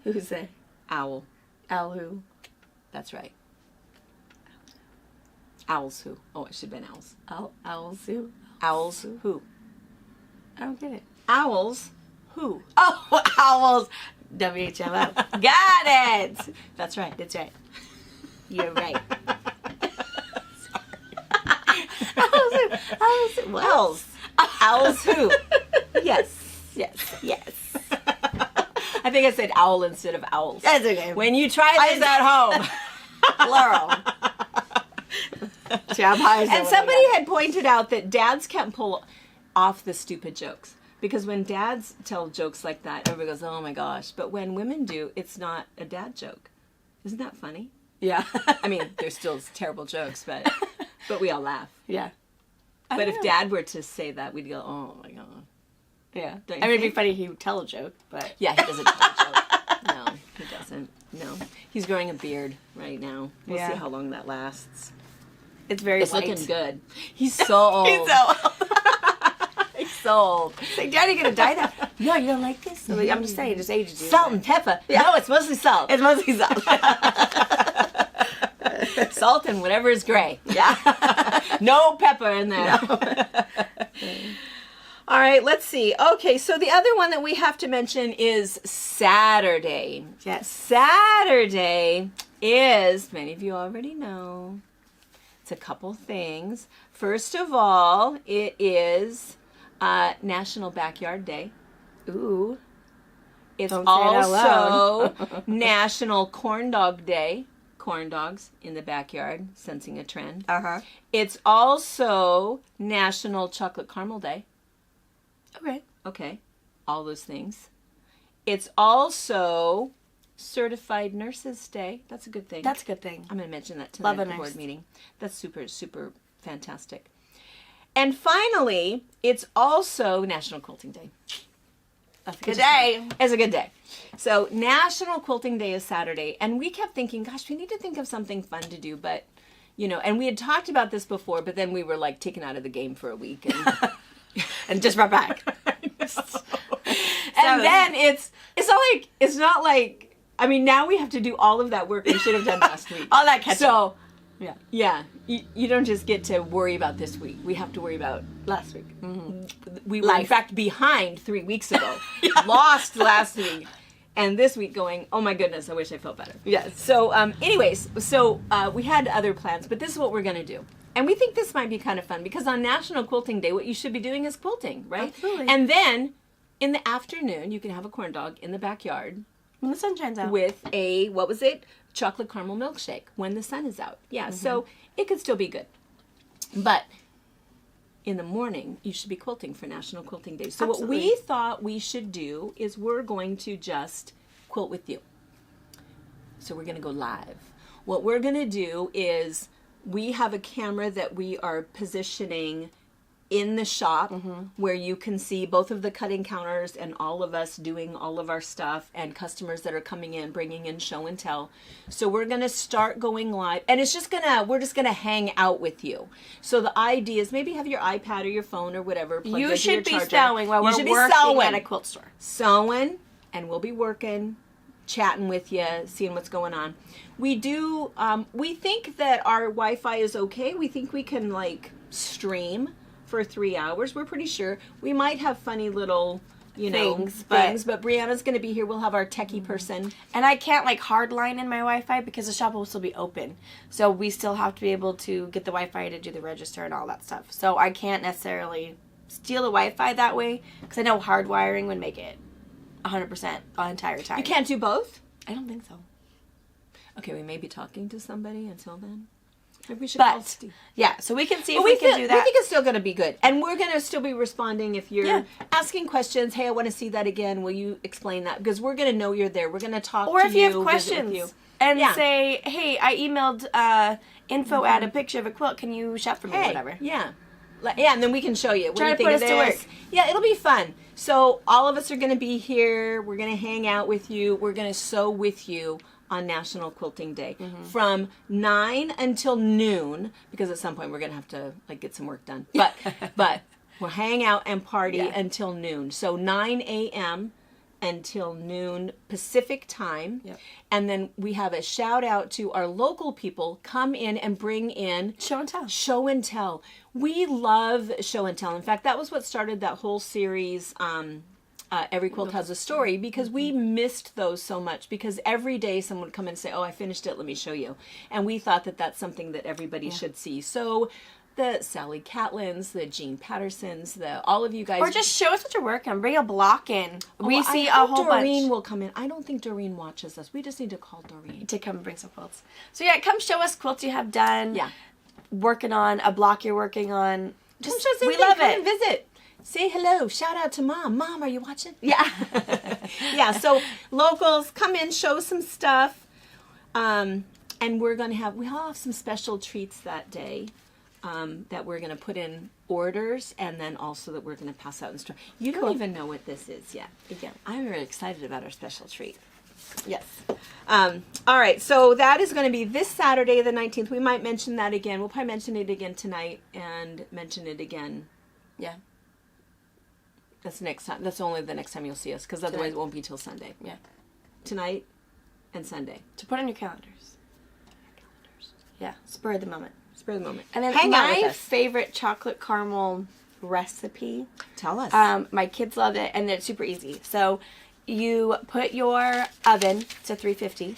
Who's that? Owl. Owl who? That's right. Owls who? Oh, it should have been owls. Owls who? Owls who? I don't get it. Owls who? Oh, owls. WHMO. Got it. That's right. That's right. You're right. Owls. Owls who? Yes. I think I said owl instead of owls. That's okay. When you try this at home. Plural. And somebody had pointed out that dads can't pull off the stupid jokes, because when dads tell jokes like that, everybody goes, oh my gosh. But when women do, it's not a dad joke. Isn't that funny? Yeah. I mean, they're still terrible jokes, but we all laugh. Yeah. But if dad were to say that, we'd go, oh my god. Yeah. I mean, it'd be funny if he would tell a joke, but... Yeah, he doesn't tell a joke. No, he doesn't. No. He's growing a beard right now. We'll see how long that lasts. It's very light. Looking good. He's so old. He's so old. He's so old. It's like, Daddy, gonna die now? No, you don't like this? So, like, I'm just saying, it just ages you. Salt and pepper. Yeah. No, it's mostly salt. It's mostly salt. Salt and whatever is gray. Yeah. No pepper in there. No. All right, let's see. Okay, so the other one that we have to mention is Saturday. Yes. Saturday is, many of you already know, it's a couple things. First of all, it is National Backyard Day. Ooh. It's also National Corn Dog Day. Corn dogs in the backyard, sensing a trend. Uh-huh. It's also National Chocolate Caramel Day. Okay. All those things. It's also Certified Nurses Day. That's a good thing. That's a good thing. I'm going to mention that tonight at the board meeting. That's super, super fantastic. And finally, it's also National Quilting Day. That's a good day. It's a good day. So National Quilting Day is Saturday. And we kept thinking, gosh, we need to think of something fun to do. But, and we had talked about this before, but then we were like taken out of the game for a week. And, and just brought back. And then it's not like, I mean, now we have to do all of that work we should have done last week. All that catch up. Yeah. You don't just get to worry about this week. We have to worry about last week. Mm-hmm. We were, in fact, behind 3 weeks ago. Lost last week. And this week going, oh my goodness, I wish I felt better. Yes. So, anyways, we had other plans, but this is what we're going to do. And we think this might be kind of fun because on National Quilting Day, what you should be doing is quilting, right? Absolutely. And then in the afternoon, you can have a corn dog in the backyard When the sun shines out. with a, what was it? Chocolate caramel milkshake when the sun is out. Yeah, so it could still be good. But in the morning, you should be quilting for National Quilting Day. So Absolutely. what we thought we should do is we're going to just quilt with you. So we're going to go live. What we're going to do is we have a camera that we are positioning in the shop where you can see both of the cutting counters and all of us doing all of our stuff and customers that are coming in, bringing in show and tell. So we're going to start going live and we're just going to hang out with you. So the idea is maybe have your iPad or your phone or whatever. Plugged You into your should be charger. sewing while You we're should be working sewing. at a quilt store. Sewing, and we'll be working, chatting with you, seeing what's going on. We do, we think that our Wi-Fi is okay. We think we can like stream for 3 hours. We're pretty sure. We might have funny little, Things, but Brianna's going to be here. We'll have our techie person. And I can't like hardline in my Wi-Fi because the shop will still be open. So we still have to be able to get the Wi-Fi to do the register and all that stuff. So I can't necessarily steal the Wi-Fi that way because I know hardwiring would make it 100% the entire time. You can't do both? I don't think so. Okay, we may be talking to somebody until then. Maybe we should call But Steve. yeah, so we can see if But we can do that. We think it's still going to be good. And we're going to still be responding if you're Yeah. asking questions. Hey, I want to see that again. Will you explain that? Because we're going to know you're there. We're going to talk Or to if you have visit with questions you. and Yeah. say, hey, I emailed info at a picture of a quilt. Can you shop for me or Hey, whatever? yeah. Yeah, and then we can show you. What Try do to you think put of us to this? work. Yeah, it'll be fun. So all of us are going to be here. We're going to hang out with you. We're going to sew with you on National Quilting Day from 9 until noon, because at some point we're going to have to like get some work done. But we'll hang out and party until noon. So 9 a.m. until noon Pacific time. Yep. And then we have a shout out to our local people. Come in and bring in Show and tell. show and tell. We love show and tell. In fact, that was what started that whole series, Every Quilt Has a Story, because we missed those so much, because every day someone would come in and say, oh, I finished it, let me show you. And we thought that that's something that everybody should see. So the Sally Catlins, the Jean Pattersons, all of you guys. Or just show us what you're working on. Bring a block in. We see I a hope whole Doreen bunch will come in. I don't think Doreen watches us. We just need to call Doreen. to come bring some quilts. So yeah, come show us quilts you have done. Yeah. Working on a block you're working on. Just we love come it. and visit. Say hello. Shout out to Mom. Mom, are you watching? Yeah. Yeah, so locals, come in, show some stuff. And we'll have some special treats that day that we're going to put in orders, and then also that we're going to pass out in store. You don't even know what this is yet. Yeah. I'm really excited about our special treat. Yes. All right, so that is going to be this Saturday, the 19th. We might mention that again. We'll probably mention it again tonight and mention it again. Yeah. That's next time. That's only the next time you'll see us, because otherwise it won't be till Sunday. Yeah. Tonight and Sunday. To put on your calendars. Yeah. Spur of the moment. Spur of the moment. And then hang out with my us. favorite chocolate caramel recipe. Tell us. My kids love it, and it's super easy. So you put your oven to 350,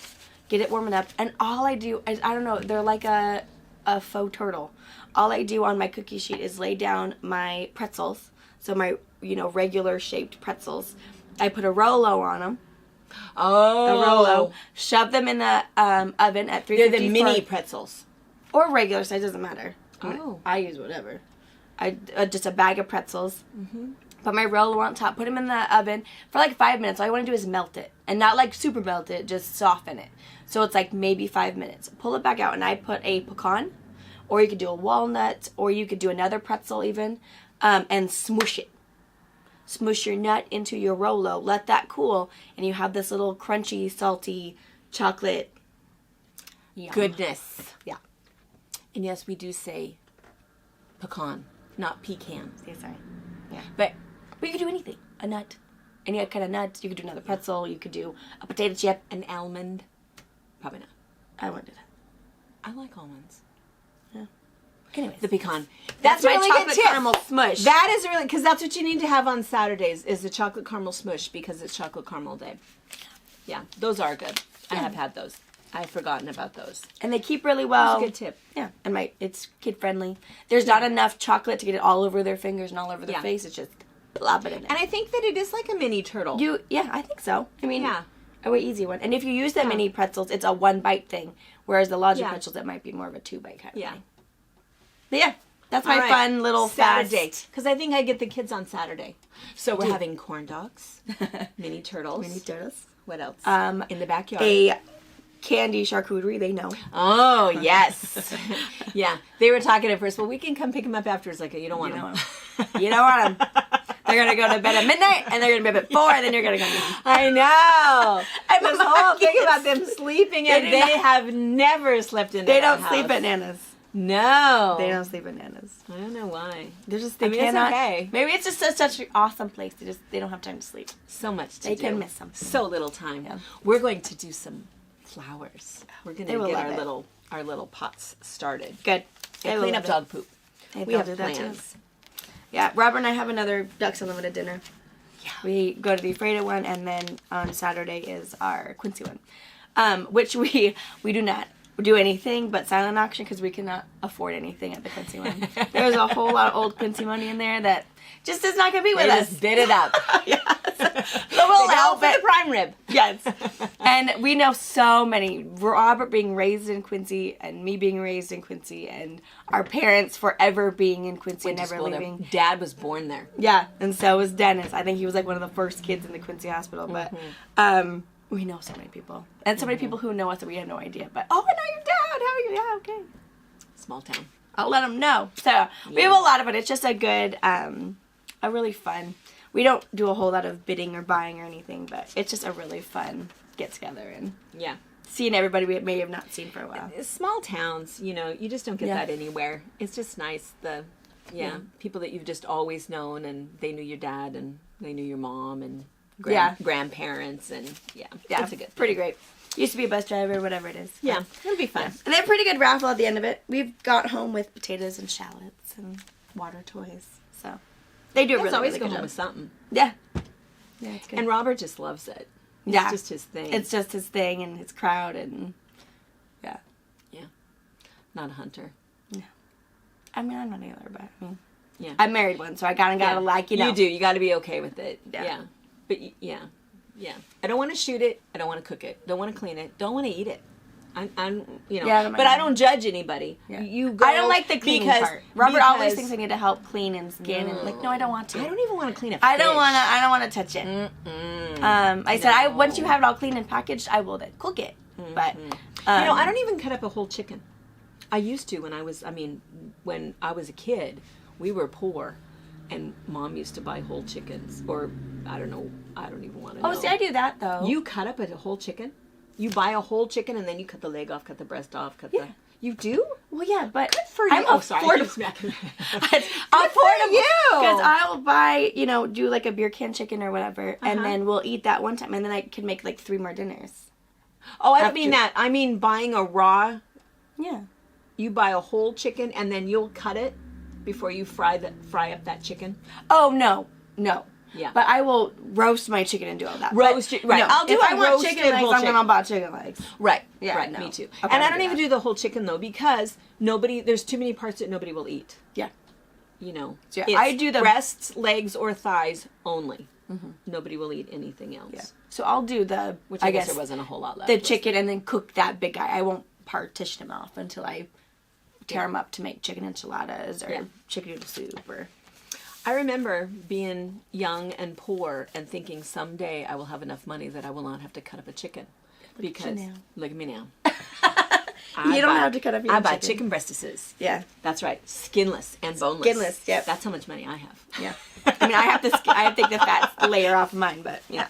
get it warming up, and all I do is, I don't know, they're like a faux turtle. All I do on my cookie sheet is lay down my pretzels, so my regular shaped pretzels. I put a Rolo on them. Oh. A Rolo. Shove them in the oven at 350. They're the mini pretzels. or regular size, doesn't matter. Oh. I use whatever. I just a bag of pretzels. Mm-hmm. Put my Rolo on top. Put them in the oven for like 5 minutes. All I want to do is melt it, and not like super melt it, just soften it. So it's like maybe 5 minutes. Pull it back out, and I put a pecan, or you could do a walnut, or you could do another pretzel even, and smoosh it. Smoosh your nut into your Rolo. Let that cool, and you have this little crunchy, salty chocolate goodness. Yeah. And yes, we do say pecan, not pecan. Yeah, sorry. Yeah. But you could do anything. A nut. Any kind of nut. You could do another pretzel. You could do a potato chip. an almond, probably not. I wanted it. I like almonds. Yeah. Anyways. The pecan. That's a my really chocolate good tip. caramel smush. That is really, because that's what you need to have on Saturdays, is the chocolate caramel smush, because it's chocolate caramel day. Yeah, those are good. I have had those. I've forgotten about those. And they keep really well. That's a good tip. Yeah, and it's kid friendly. There's not enough chocolate to get it all over their fingers and all over their face. It's just plop it in there. And I think that it is like a mini turtle. Yeah, I think so. I mean, yeah. a way easy one. And if you use the mini pretzels, it's a 1-bite thing, whereas the larger pretzels, it might be more of a 2-bite kind of thing. But yeah, that's my fun little Saturday. Because I think I get the kids on Saturday. So we're having corn dogs, mini turtles. Mini turtles. What else? In the backyard. A candy charcuterie, they know. Oh, yes. Yeah. They were talking at first, well, we can come pick them up afterwards. Like, you don't want them. You don't want them. They're going to go to bed at midnight, and they're going to be up at 4, and then you're going to go to bed. I know. And this whole thing about them sleeping, and they have never slept in They our don't house. sleep at Nana's. No. They don't sleep at Nana's. I don't know why. They're just, I mean, cannot. It's okay. Maybe it's just such an awesome place. They don't have time to sleep. So much to do. They can miss something. So little time. Yeah. We're going to do some flowers. We're going They to will get love our little pots started. Good. And clean up dog poop. We have do that too. plans. Yeah, Robert and I have another Ducks Unlimited dinner. Yeah. We go to the Freda one, and then on Saturday is our Quincy one, which we do not do anything but silent auction because we cannot afford anything at the Quincy one. There's a whole lot of old Quincy money in there that just does not compete with us. Just bid it up. Yes. So we'll help for it. the prime rib. Yes. And we know so many. Robert being raised in Quincy, and me being raised in Quincy, and our parents forever being in Quincy and never leaving. Dad was born there. Yeah, and so was Dennis. I think he was like one of the first kids in the Quincy hospital. But we know so many people. And so many people who know us that we have no idea. But, oh, I know your dad. How are you? Yeah, okay. Small town. I'll let them know. So we have a lot of it. It's just a good, a really fun. We don't do a whole lot of bidding or buying or anything, but it's just a really fun get together and seeing everybody we may have not seen for a while. Small towns, you just don't get that anywhere. It's just nice. People that you've just always known, and they knew your dad, and they knew your mom, and grandparents, and it's a good thing. Pretty great. Used to be a bus driver, whatever it is. Yeah, it'll be fun. Yeah. And they have a pretty good raffle at the end of it. We've got home with potatoes and shallots and water toys. So they do a really, always really go good home job. with something. Yeah. Yeah, it's good. And Robert just loves it. It's just his thing. It's just his thing and his crowd and not a hunter. No. I mean, I'm not either, but I mean, yeah. I'm married one, so I gotta like, You do. You gotta be okay with it. Yeah. But yeah. I don't want to shoot it. I don't want to cook it. Don't want to clean it. Don't want to eat it. But I don't judge anybody. Yeah. You go. I don't like the cleaning part. Robert always thinks I need to help clean and skin, and like, no, I don't want to. I don't even want to clean it. I don't want to touch it. I said, once you have it all clean and packaged, I will then cook it. But I don't even cut up a whole chicken. I used to when I was a kid. We were poor, and Mom used to buy whole chickens, or I don't know. I don't even want to know. Oh, see, I do that though. You cut up a whole chicken? You buy a whole chicken and then you cut the leg off, cut the breast off, You do? Well, yeah, but good for you. I'm sorry. Good for you. Because I will buy, do like a beer can chicken or whatever, and then we'll eat that one time, and then I can make like 3 more dinners. Oh, I don't mean that. I mean buying a raw. Yeah. You buy a whole chicken and then you'll cut it before you fry up that chicken. Oh no. Yeah. But I will roast my chicken and do all that. Roast it, right? No, I'll do if a I want roasted chicken legs, whole I'm chicken. gonna buy chicken legs. Right. Yeah. Right. No. Me too. Okay, and I don't even do the whole chicken though because there's too many parts that nobody will eat. Yeah. So I do the breasts, legs, or thighs only. Mm-hmm. Nobody will eat anything else. Yeah. So I'll do which I guess there wasn't a whole lot left. The chicken and then cook that big guy. I won't partition him off until I tear them up to make chicken enchiladas or chicken noodle soup or. I remember being young and poor and thinking someday I will have enough money that I will not have to cut up a chicken. Look at me now. You don't have to cut up your I buy chicken. chicken breastises. Yeah. That's right. Skinless and boneless. Skinless, yep. That's how much money I have. Yeah. I mean, I have to take the fat layer off of mine, but yeah.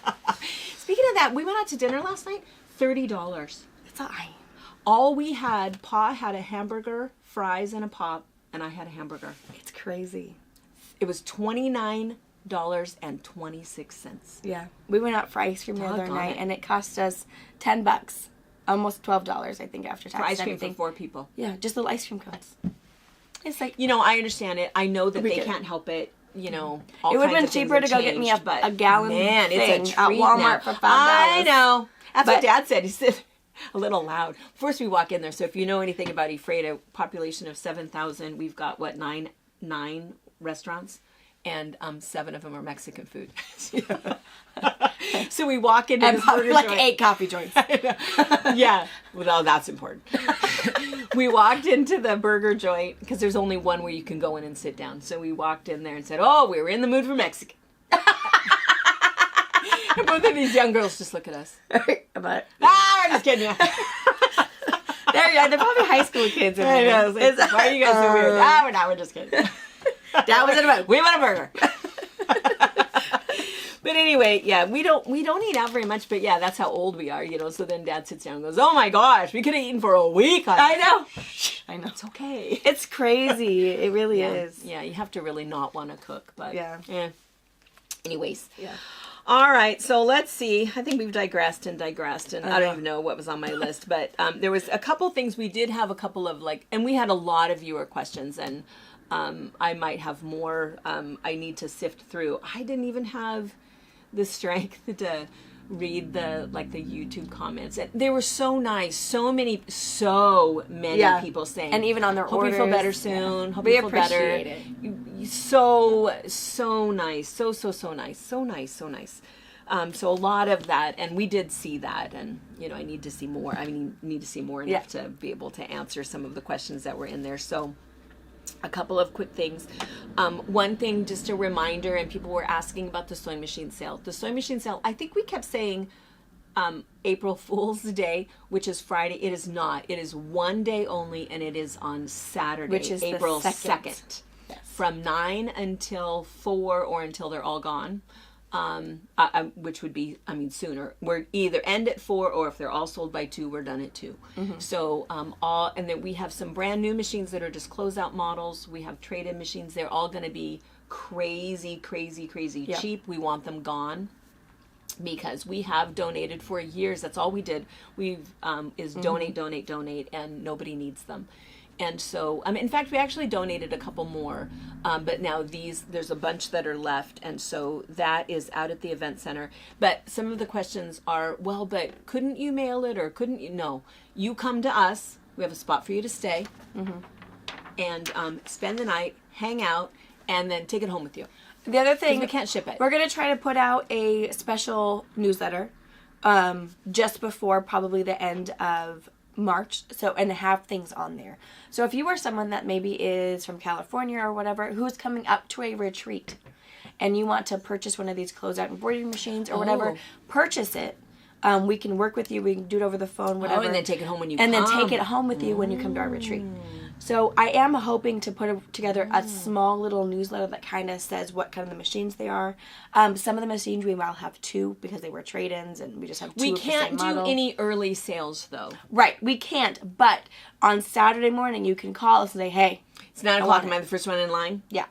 Speaking of that, we went out to dinner last night. $30. That's all right. All we had, Pa had a hamburger, fries, and a pop, and I had a hamburger. It's crazy. It was $29.26. Yeah. We went out for ice cream the other night, and it cost us $10. Almost $12, I think, after tax. For ice cream for 4 people. Yeah, just little ice cream cones. It's like... I understand it. I know that they can't help it. All it would have been cheaper to go get me a gallon man, thing it's a treat at Walmart now. for $5. I know. That's what Dad said. He said, a little loud. First we walk in there. So if you know anything about Ephrata, population of 7,000, we've got what, nine restaurants, and 7 of them are Mexican food. So we walk into this burger like joint. 8 coffee joints. Yeah, well, that's important. We walked into the burger joint because there's only one where you can go in and sit down. So we walked in there and said, "Oh, we were in the mood for Mexican." And both of these young girls just look at us. But I'm just kidding you. there you are. They're probably high school kids. In I there. know, it's like, why are you guys so weird? We're not. We're just kidding. That was in a mood. We want a burger. But anyway, yeah, we don't eat out very much, but yeah, that's how old we are, So then Dad sits down and goes, "Oh my gosh, we could have eaten for a week." I know. It's okay. It's crazy. It really is. Yeah, you have to really not want to cook, but Yeah. Anyways. Yeah. All right, so let's see. I think we've digressed, and I don't even know what was on my list, but there was a couple things. We did have a couple of and we had a lot of viewer questions, and I might have more. I need to sift through. I didn't even have the strength to read the YouTube comments. They were so nice. So many people saying, and even on their hope orders. You feel better soon. Hope We you feel better. appreciate it. So nice. So nice. So nice. So nice. So a lot of that, and we did see that, and I need to see more. I mean, need to see more enough to be able to answer some of the questions that were in there. So a couple of quick things. One thing, just a reminder, and people were asking about the sewing machine sale. The sewing machine sale, I think we kept saying April Fool's Day, which is Friday. It is not. It is one day only, and it is on Saturday, which is April the 2nd. Yes. From 9 until 4 or until they're all gone. Which would be, sooner. We're either end at 4, or if they're all sold by 2, we're done at 2. Mm-hmm. So, and then we have some brand new machines that are just closeout models. We have trade-in machines. They're all going to be crazy cheap. We want them gone because we have donated for years. That's all we did. We've, donate, and nobody needs them. And so, in fact, we actually donated a couple more, but now there's a bunch that are left, and so that is out at the event center. But some of the questions are, well, but couldn't you mail it, or couldn't you? No, you come to us. We have a spot for you to stay, and spend the night, hang out, and then take it home with you. The other thing, we can't ship it. We're going to try to put out a special newsletter just before probably the end of March, and have things on there. So if you are someone that maybe is from California or whatever, who's coming up to a retreat, and you want to purchase one of these closeout embroidery machines or whatever, purchase it. We can work with you. We can do it over the phone, whatever. And then take it home when you come. And then take it home with you when you come to our retreat. So I am hoping to put together a small little newsletter that kind of says what kind of the machines they are. Some of the machines we will have 2 because they were trade-ins, and we just have 2 We of the same can't do model. any early sales, though. Right, we can't. But on Saturday morning, you can call us and say, "Hey, it's 9 o'clock. Am I the first one in line?" Yeah.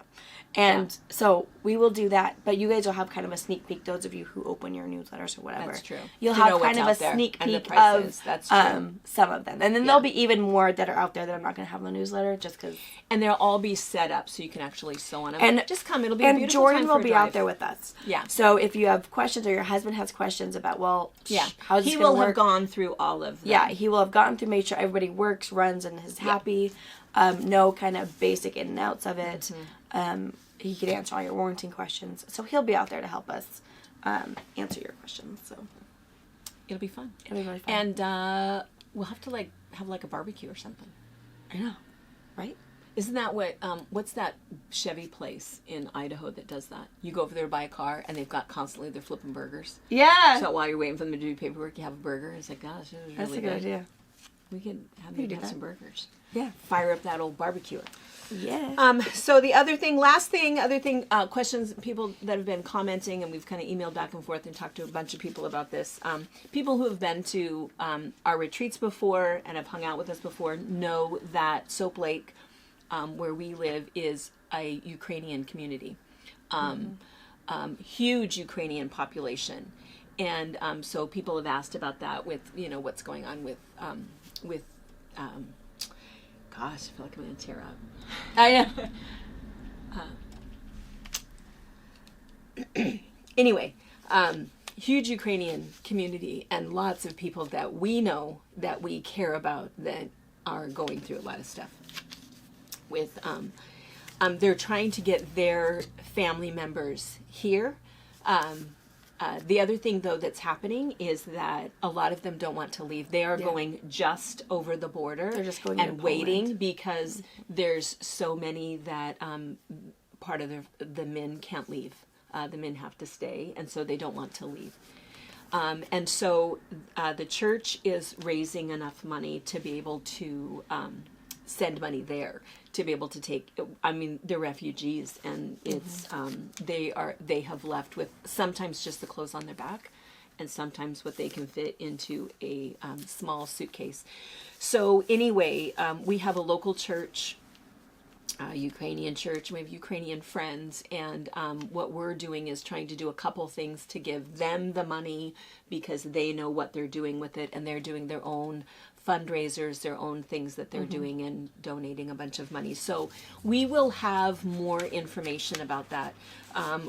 And so we will do that, but you guys will have kind of a sneak peek, those of you who open your newsletters or whatever. That's true. You'll To have know kind of what's a out there sneak and the peek prices. of That's true. Some of them. And then there'll be even more that are out there that I'm not going to have in the newsletter just because. And they'll all be set up so you can actually sew on them. And just come. It'll be a beautiful Jordan time will for a be drive. out there with us. Yeah. So if you have questions or your husband has questions about, how's this he going will to work? have gone through all of them. Yeah, he will have gotten through, made sure everybody works, runs, and is happy. Know kind of basic in and outs of it. He could answer all your warranty questions. So he'll be out there to help us answer your questions. So It'll be fun. it'll be really fun. And we'll have to have a barbecue or something. I know, right? Isn't that what's that Chevy place in Idaho that does that? You go over there to buy a car, and they've got constantly, they're flipping burgers. Yeah. So while you're waiting for them to do paperwork, you have a burger. It's like, gosh, it was That's really a good idea. We could have do maybe have that. some burgers. Yeah. Fire up that old barbecue. Yeah. So the other thing, questions, people that have been commenting, and we've kind of emailed back and forth and talked to a bunch of people about this. People who have been to our retreats before and have hung out with us before know that Soap Lake, where we live, is a Ukrainian community. Huge Ukrainian population. And so people have asked about that with, what's going on with gosh, I feel like I'm going to tear up. I know. Anyway, huge Ukrainian community and lots of people that we know, that we care about, that are going through a lot of stuff with, they're trying to get their family members here. The other thing, though, that's happening is that a lot of them don't want to leave. They are going just over the border. They're just going and waiting because there's so many that part of the men can't leave. The men have to stay, and so they don't want to leave. And so the church is raising enough money to be able to send money there, to be able to take, I mean, they're refugees, and it's they have left with sometimes just the clothes on their back, and sometimes what they can fit into a small suitcase. So anyway, we have a local church, Ukrainian church. We have Ukrainian friends, and what we're doing is trying to do a couple things to give them the money, because they know what they're doing with it, and they're doing their own fundraisers, their own things that they're doing, and donating a bunch of money. So we will have more information about that.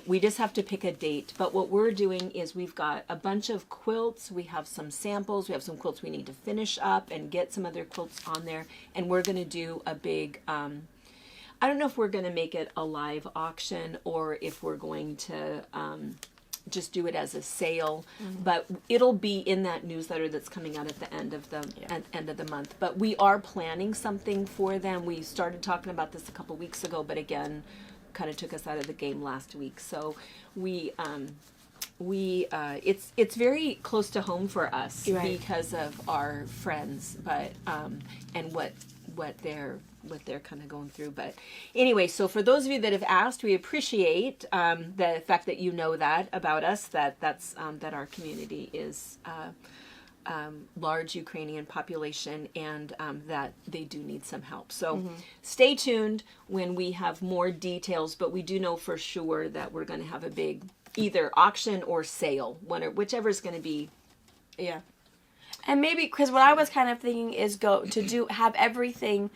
We just have to pick a date. But what we're doing is we've got a bunch of quilts. We have some samples. We have some quilts we need to finish up and get some other quilts on there. And we're going to do a big, I don't know if we're going to make it a live auction or if we're going to just do it as a sale, but it'll be in that newsletter that's coming out at the end of the end of the month. But we are planning something for them. We started talking about this a couple weeks ago, but again, kind of took us out of the game last week. So it's very close to home for us because of our friends, but and what they're kind of going through. But anyway, so for those of you that have asked, we appreciate the fact that you know that about us, that's that our community is large Ukrainian population, and that they do need some help. So stay tuned when we have more details, but we do know for sure that we're going to have a big either auction or sale, whichever is going to be. Yeah. And maybe, because what I was kind of thinking is have everything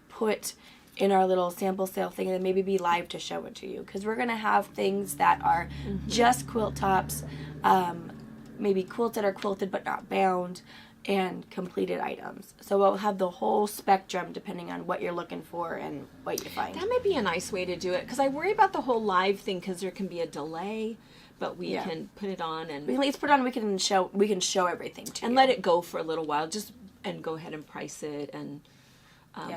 put in our little sample sale thing, and then maybe be live to show it to you. Because we're going to have things that are just quilt tops, maybe quilts that are quilted but not bound, and completed items. So we'll have the whole spectrum depending on what you're looking for and what you find. That might be a nice way to do it, because I worry about the whole live thing because there can be a delay. But we can put it on, and we can at least put it on. We can show everything to and you. let it go for a little while, and go ahead and price it. And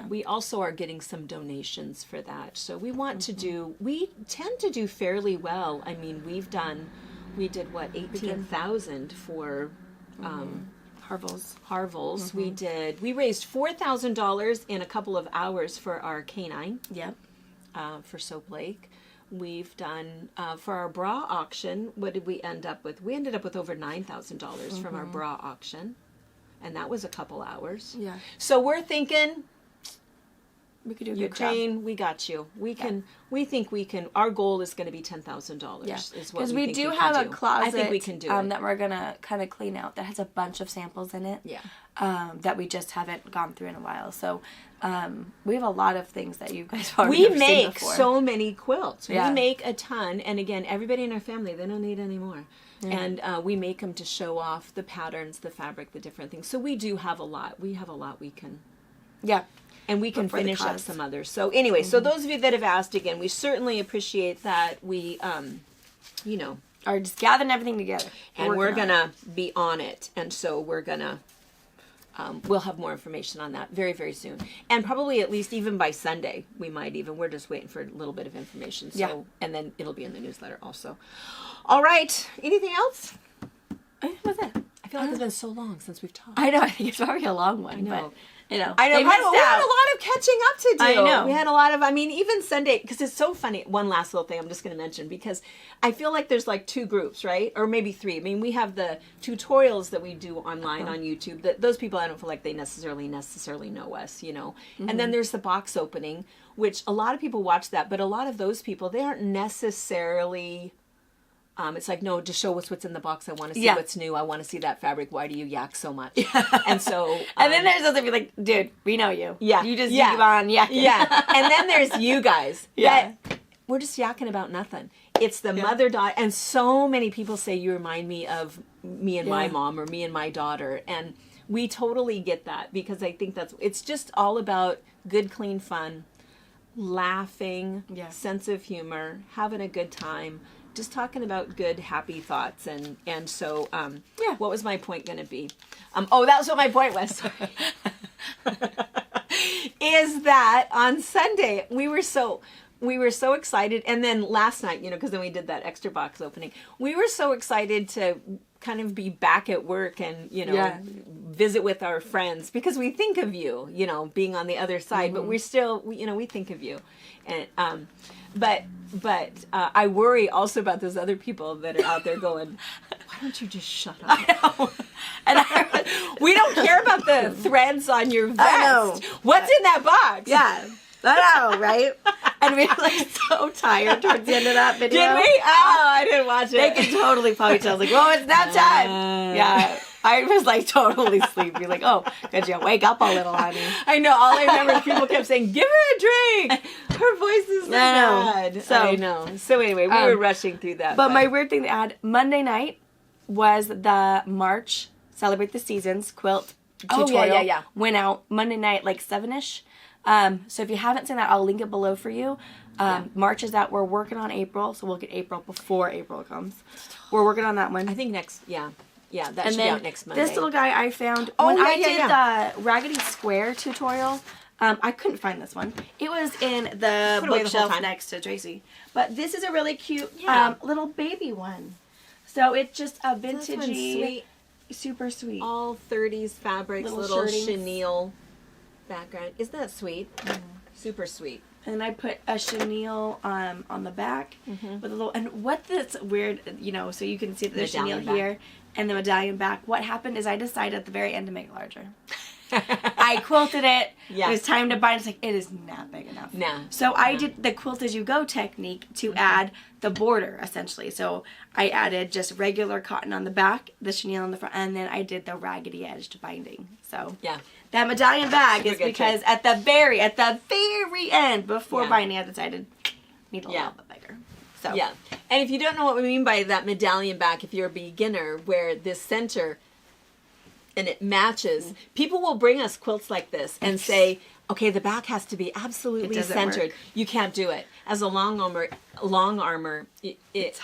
we also are getting some donations for that. So we want to do. We tend to do fairly well. I mean, we did what, 18,000 for Harvels. We raised $4,000 in a couple of hours for our canine. Yep. For Soap Lake. We've done, for our bra auction, what did we end up with? We ended up with over $9,000 from our bra auction. And that was a couple hours. Yeah. So we're thinking, we could do a Ukraine, good job. we got you. We think we can, our goal is going to be $10,000 Yeah. is what we think Because we do have a closet I think we can do it. that we're going to kind of clean out that has a bunch of samples in it. Yeah. That we just haven't gone through in a while. So we have a lot of things that you guys already We make so many quilts. Yeah. We make a ton. And again, everybody in our family, they don't need any more. Yeah. And we make them to show off the patterns, the fabric, the different things. So we do have a lot. We have a lot we can. Yeah. And we can finish up some others. So anyway, so those of you that have asked, again, we certainly appreciate that. We, are just gathering everything together. And we're going to be on it. And so we're going to, we'll have more information on that very, very soon. And probably at least even by Sunday, we're just waiting for a little bit of information. So, yeah. And then it'll be in the newsletter also. All right. Anything else? What's that? I feel like it's been so long since we've talked. I know. I think it's probably a long one. I know. But, I know. We had a lot of catching up to do. I know. We had a lot of, even Sunday, because it's so funny. One last little thing I'm just going to mention, because I feel like there's like two groups, right? Or maybe three. We have the tutorials that we do online on YouTube. That those people, I don't feel like they necessarily know us, And then there's the box opening, which a lot of people watch that, but a lot of those people, they aren't necessarily... it's like, no, just show us what's in the box. I want to see what's new. I want to see that fabric. Why do you yak so much? And so... and then there's those of you like, dude, we know you. Yeah. You just keep on yakking. Yeah. And then there's you guys. Yeah. We're just yakking about nothing. It's the mother-daughter. And so many people say you remind me of me and my mom or me and my daughter. And we totally get that because I think it's just all about good, clean fun, laughing, sense of humor, having a good time, just talking about good, happy thoughts. And so, what was my point going to be? That was what my point was. Sorry. Is that on Sunday we were so excited, and then last night, because then we did that extra box opening. We were so excited to kind of be back at work and visit with our friends because we think of you, being on the other side, but we're still, we think of you, and but I worry also about those other people that are out there going, why don't you just shut up? I know. And we don't care about the threads on your vest. I know. What's in that box? Yeah. I know, right? And we were so tired towards the end of that video. Did we? Oh, I didn't watch it. They could totally probably tell. Like, well, it's nap time. Yeah. I was totally sleepy. Like, oh, could you wake up a little, honey? I know. All I remember is people kept saying, give her a drink. Her voice is bad. So, I know. So anyway, we were rushing through that. But my weird thing to add, Monday night was the March Celebrate the Seasons quilt tutorial. Yeah. Went out Monday night, 7-ish. So if you haven't seen that, I'll link it below for you. March is out. We're working on April, so we'll get April before April comes. We're working on that one. I think next, that should be out next Monday. This little guy I found when I did the Raggedy Square tutorial. I couldn't find this one. It was in the bookshelf next to Tracy. But this is a really cute little baby one. So it's just a vintagey, super sweet. All 30s fabrics, little chenille background. Isn't that sweet? Super sweet. And I put a chenille on the back with a little. And what this weird, so you can see that there's chenille here and the medallion back. What happened is I decided at the very end to make it larger. I quilted it. Yeah. It was time to bind. It's like, it is not big enough. No. So I did the quilt as you go technique to add the border, essentially. So I added just regular cotton on the back, the chenille on the front, and then I did the raggedy edged binding. So that medallion bag is because at the very end, before binding, I decided need a little bit bigger. So and if you don't know what we mean by that medallion back, if you're a beginner, where this center and it matches, people will bring us quilts like this and say, okay, the back has to be absolutely centered. Work. You can't do it. As a long armor, it's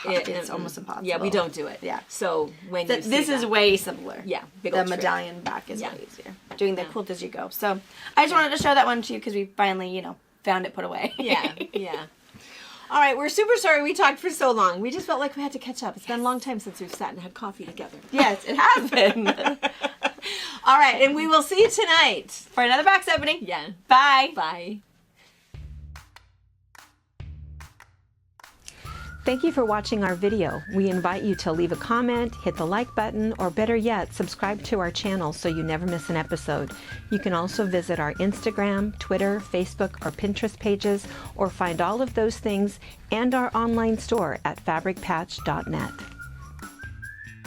almost impossible. Yeah, we don't do it. Yeah. So when you see this is way simpler. Yeah, big the old medallion trick. back is way easier. Doing the quilt as you go. So I just wanted to show that one to you because we finally, found it put away. Yeah. All right, we're super sorry we talked for so long. We just felt like we had to catch up. It's been a long time since we've sat and had coffee together. Yes, it has been. All right, and we will see you tonight for another box opening. Yeah. Bye. Bye. Thank you for watching our video. We invite you to leave a comment, hit the like button, or better yet, subscribe to our channel so you never miss an episode. You can also visit our Instagram, Twitter, Facebook, or Pinterest pages, or find all of those things and our online store at FABRICHAT.net.